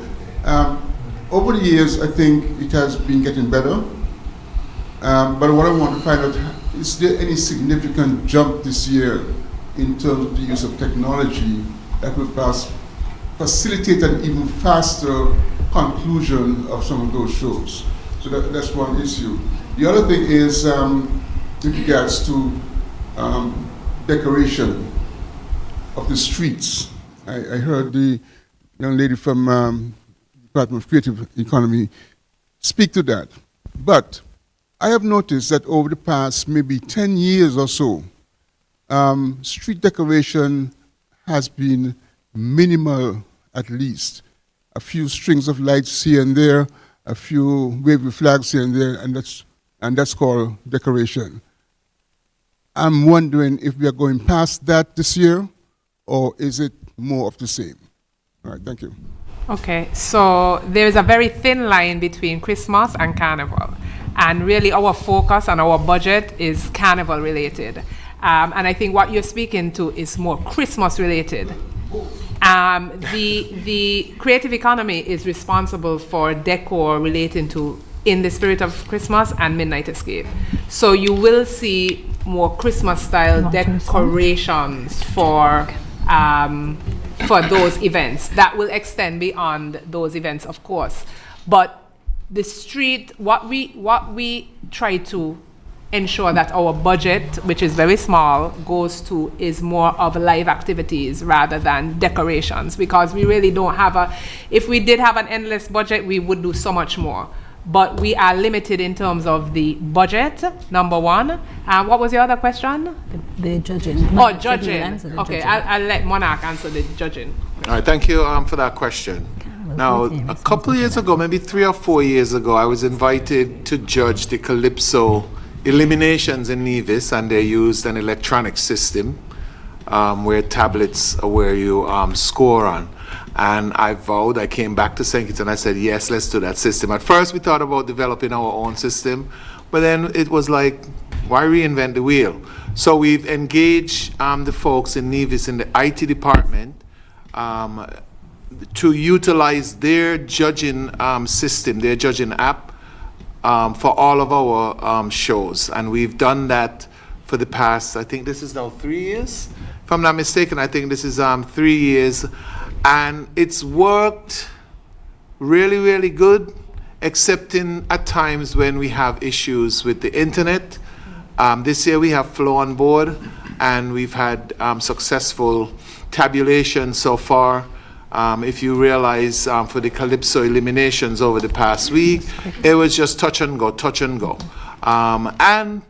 Over the years, I think it has been getting better. But what I want to find out, is there any significant jump this year in terms of the use of technology that will perhaps facilitate an even faster conclusion of some of those shows? So that's one issue. The other thing is in regards to decoration of the streets. I heard the young lady from Department of Creative Economy speak to that. But I have noticed that over the past maybe 10 years or so, street decoration has been minimal, at least. A few strings of lights here and there, a few wavy flags here and there, and that's called decoration. I'm wondering if we are going past that this year, or is it more of the same? All right, thank you. Okay, so there's a very thin line between Christmas and Carnival. And really our focus and our budget is Carnival related. And I think what you're speaking to is more Christmas related. The creative economy is responsible for decor relating to In the Spirit of Christmas and Midnight Escape. So you will see more Christmas style decorations for those events. That will extend beyond those events, of course. But the street, what we try to ensure that our budget, which is very small, goes to is more of live activities rather than decorations, because we really don't have if we did have an endless budget, we would do so much more. But we are limited in terms of the budget, number one. What was your other question? The judging. Oh, judging. Okay, I'll let Monarch answer the judging. All right, thank you for that question. Now, a couple of years ago, maybe 3 or 4 years ago, I was invited to judge the Calypso eliminations in Nevis, and they used an electronic system where tablets are where you score on. And I vowed, I came back to St. Kitts and I said, yes, let's do that system. At first, we thought about developing our own system, but then it was like, why reinvent the wheel? So we've engaged the folks in Nevis in the IT department to utilize their judging system, their judging app, for all of our shows. And we've done that for the past, I think this is now 3 years. If I'm not mistaken, I think this is 3 years. And it's worked really, really good, except at times when we have issues with the internet. This year we have Flow on board, and we've had successful tabulation so far. If you realize for the Calypso eliminations over the past week, it was just touch and go, touch and go. And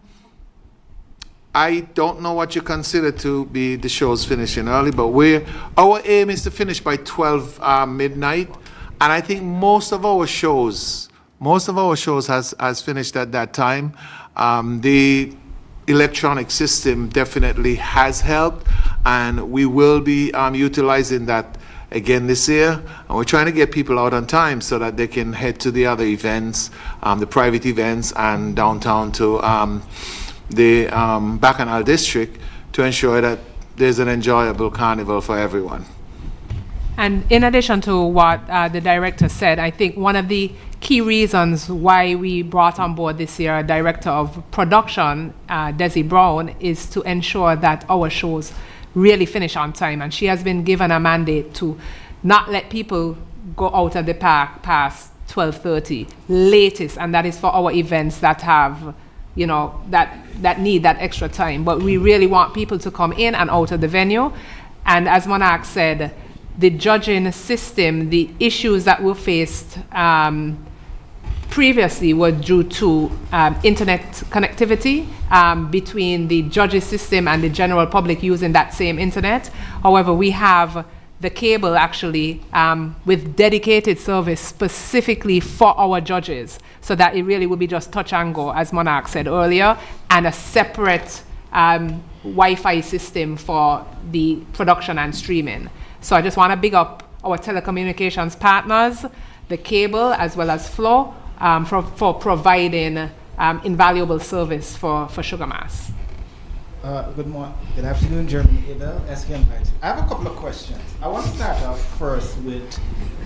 I don't know what you consider to be the show's finishing early, but our aim is to finish by 12 midnight, and I think most of our shows has finished at that time. The electronic system definitely has helped, and we will be utilizing that again this year, and we're trying to get people out on time so that they can head to the other events, the private events, and downtown to the Bacchanal district, to ensure that there's an enjoyable carnival for everyone. And in addition to what the director said, I think one of the key reasons why we brought on board this year a director of production, Desi Brown, is to ensure that our shows really finish on time. And she has been given a mandate to not let people go out of the park past 12:30 latest, and that is for our events that have, that need that extra time. But we really want people to come in and out of the venue. And as Monarch said, the judging system, the issues that were faced previously were due to internet connectivity between the judges system and the general public using that same internet. However, we have the cable actually with dedicated service specifically for our judges, so that it really will be just touch and go, as Monarch said earlier, and a separate Wi-Fi system for the production and streaming. So I just want to big up our telecommunications partners, the cable as well as Flow, for providing invaluable service for Sugar Mass. Good afternoon, Jeremy Abel, SKM. I have a couple of questions. I want to start off first with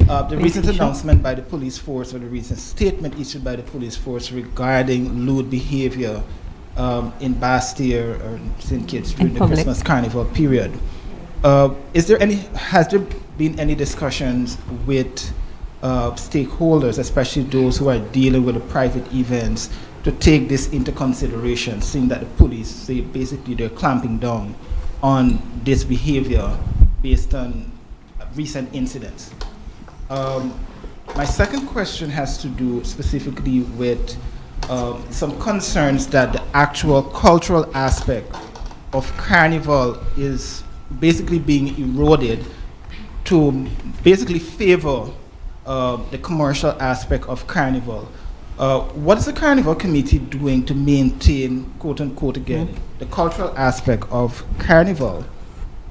the recent announcement by the police force, or the recent statement issued by the police force regarding lewd behavior in Bastille or St. Kitts during the Christmas Carnival period. Has there been any discussions with stakeholders, especially those who are dealing with the private events, to take this into consideration, seeing that the police say basically they're clamping down on this behavior based on recent incidents? My second question has to do specifically with some concerns that the actual cultural aspect of Carnival is basically being eroded to basically favor the commercial aspect of Carnival. What is the Carnival Committee doing to maintain, quote unquote again, the cultural aspect of Carnival?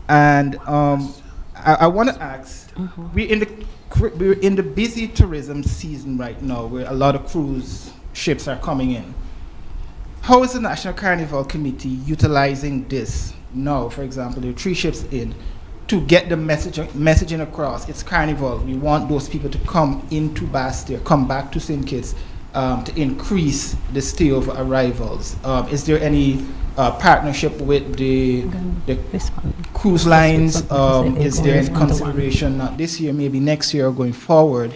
And I want to ask, we're in the busy tourism season right now, where a lot of cruise ships are coming in. How is the National Carnival Committee utilizing this now? For example, there are 3 ships in to get the messaging across. It's Carnival. We want those people to come into Bastia, come back to St. Kitts, to increase the stay of arrivals. Is there any partnership with the cruise lines? Is there any consideration, not this year, maybe next year or going forward,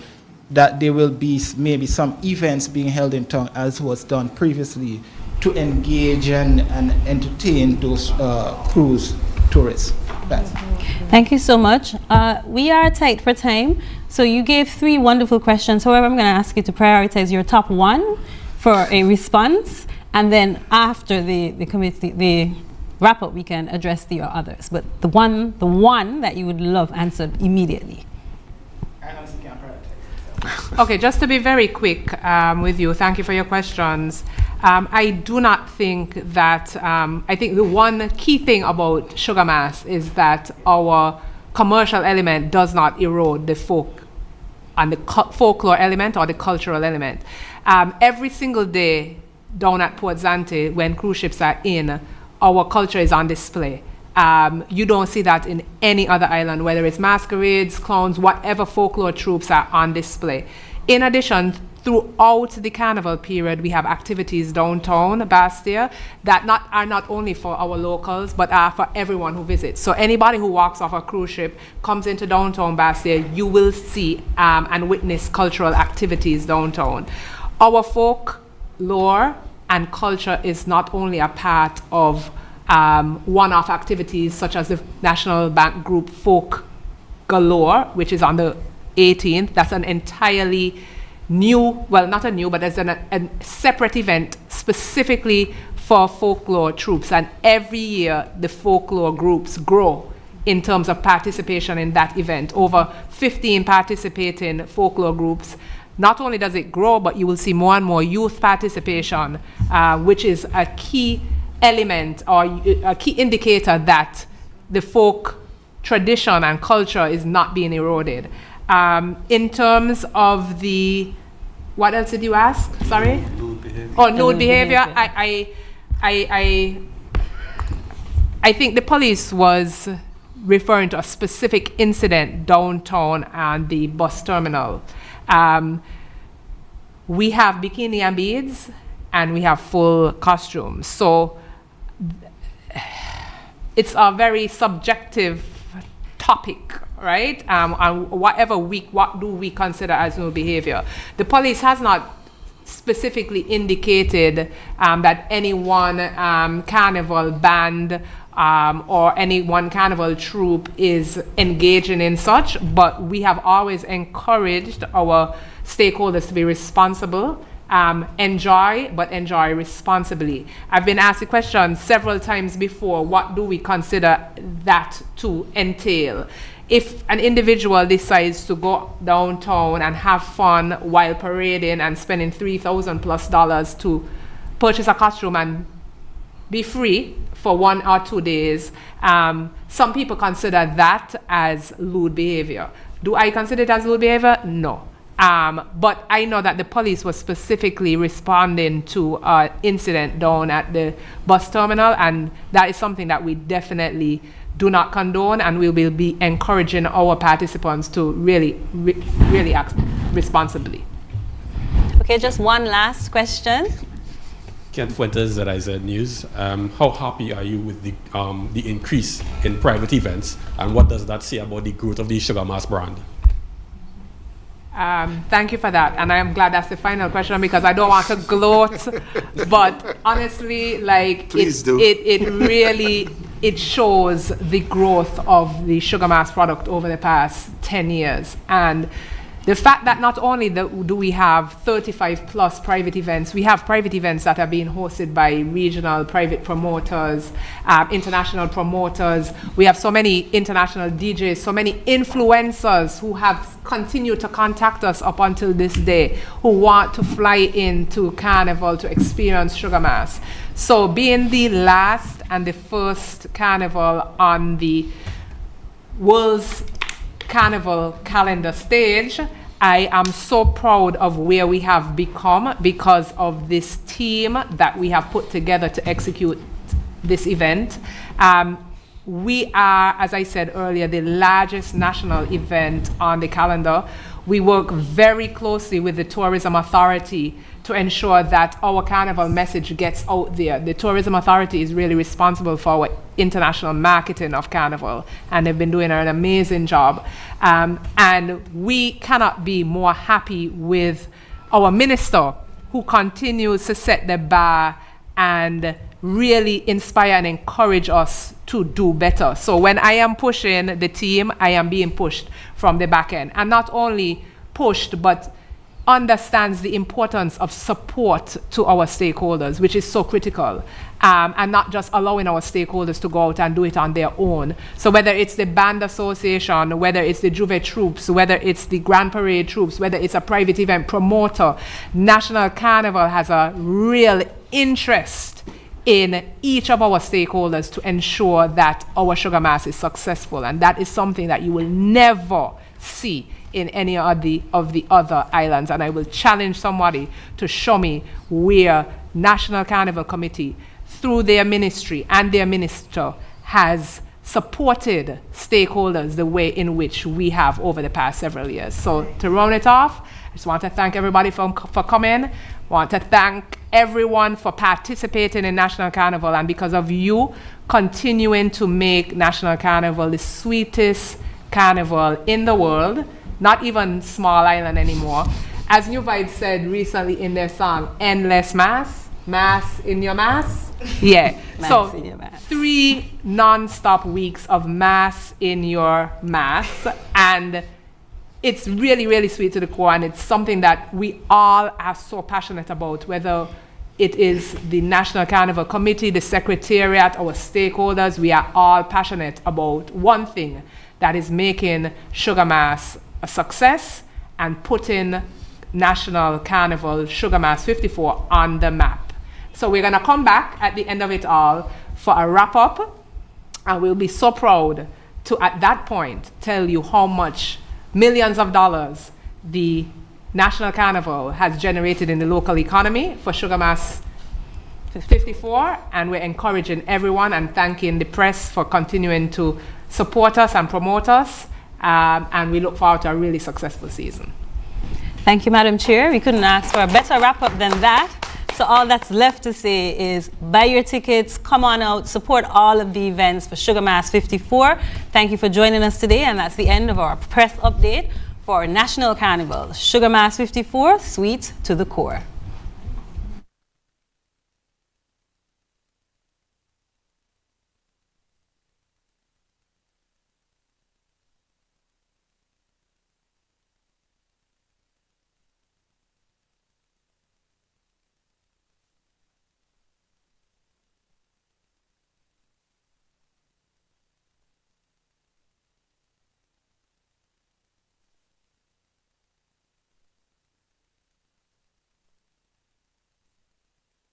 that there will be maybe some events being held in town, as was done previously, to engage and entertain those cruise tourists? Thank you so much. We are tight for time, so you gave 3 wonderful questions. However, I'm going to ask you to prioritize your top 1 for a response, and then after the committee, the wrap-up, we can address the others. But the one that you would love answered immediately. Okay, just to be very quick with you, thank you for your questions. I do not think that, I think the one key thing about Sugar Mass is that our commercial element does not erode the folk and the folklore element or the cultural element. Every single day down at Port Zante, when cruise ships are in, our culture is on display. You don't see that in any other island, whether it's masquerades, clowns, whatever folklore troops are on display. In addition, throughout the carnival period, we have activities downtown Bastia that are not only for our locals, but are for everyone who visits. So anybody who walks off a cruise ship, comes into downtown Bastia, you will see and witness cultural activities downtown. Our folk lore and culture is not only a part of one-off activities such as the National Bank Group Folk Galore, which is on the 18th. That's an entirely new, well, not a new, but there's a separate event specifically for folklore troops. And every year, the folklore groups grow in terms of participation in that event. Over 15 participating folklore groups. Not only does it grow, but you will see more and more youth participation, which is a key element or a key indicator that the folk tradition and culture is not being eroded. In terms of the, what else did you ask? Sorry? Nude behavior. Oh, nude behavior. I think the police was referring to a specific incident downtown and the bus terminal. We have bikini and beads, and we have full costumes. So it's a very subjective topic, right? And what do we consider as nude behavior? The police has not specifically indicated that any one carnival band or any one carnival troupe is engaging in such, but we have always encouraged our stakeholders to be responsible, enjoy responsibly. I've been asked the question several times before, what do we consider that to entail? If an individual decides to go downtown and have fun while parading and spending $3,000+ to purchase a costume and be free for 1 or 2 days, some people consider that as lewd behavior. Do I consider it as lewd behavior? No. But I know that the police was specifically responding to an incident down at the bus terminal, and that is something that we definitely do not condone, and we will be encouraging our participants to really act responsibly. Okay, just one last question. Ken Fuentes, ZIZ News. How happy are you with the increase in private events, and what does that say about the growth of the Sugar Mass brand? Thank you for that, and I am glad that's the final question because I don't want to gloat, but honestly, like it really shows the growth of the Sugar Mass product over the past 10 years, and The fact that not only do we have 35 plus private events, we have private events that are being hosted by regional private promoters, international promoters. We have so many international DJs, so many influencers who have continued to contact us up until this day, who want to fly into Carnival to experience Sugar Mass. So being the last and the first Carnival on the world's Carnival calendar stage, I am so proud of where we have become because of this team that we have put together to execute this event. We are, as I said earlier, the largest national event on the calendar. We work very closely with the Tourism Authority to ensure that our Carnival message gets out there. The Tourism Authority is really responsible for our international marketing of Carnival, and they've been doing an amazing job. And we cannot be more happy with our minister, who continues to set the bar and really inspire and encourage us to do better. So when I am pushing the team, I am being pushed from the back end. And not only pushed, but understands the importance of support to our stakeholders, which is so critical, and not just allowing our stakeholders to go out and do it on their own. So whether it's the band association, whether it's the Juve troops, whether it's the Grand Parade troops, whether it's a private event promoter, National Carnival has a real interest in each of our stakeholders to ensure that our Sugar Mass is successful. And that is something that you will never see in any of the other islands. And I will challenge somebody to show me where National Carnival Committee, through their ministry and their minister, has supported stakeholders the way in which we have over the past several years. So to round it off, I just want to thank everybody for coming. I want to thank everyone for participating in National Carnival, and because of you, continuing to make National Carnival the sweetest carnival in the world, not even small island anymore. As New Vibe said recently in their song, Endless Mass, Mass in your Mass. Yeah, so 3 non-stop weeks of Mass in your Mass, and it's really, really sweet to the core, and it's something that we all are so passionate about, whether it is the National Carnival Committee, the Secretariat, our stakeholders. We are all passionate about one thing, that is making Sugar Mass a success and putting National Carnival Sugar Mass 54 on the map. So we're going to come back at the end of it all for a wrap-up, and we'll be so proud to, at that point, tell you how much millions of dollars the National Carnival has generated in the local economy for Sugar Mass 54, and we're encouraging everyone and thanking the press for continuing to support us and promote us, and we look forward to a really successful season. Thank you, Madam Chair. We couldn't ask for a better wrap-up than that. So all that's left to say is buy your tickets, come on out, support all of the events for Sugar Mass 54. Thank you for joining us today, and that's the end of our press update for National Carnival. Sugar Mass 54, sweet to the core.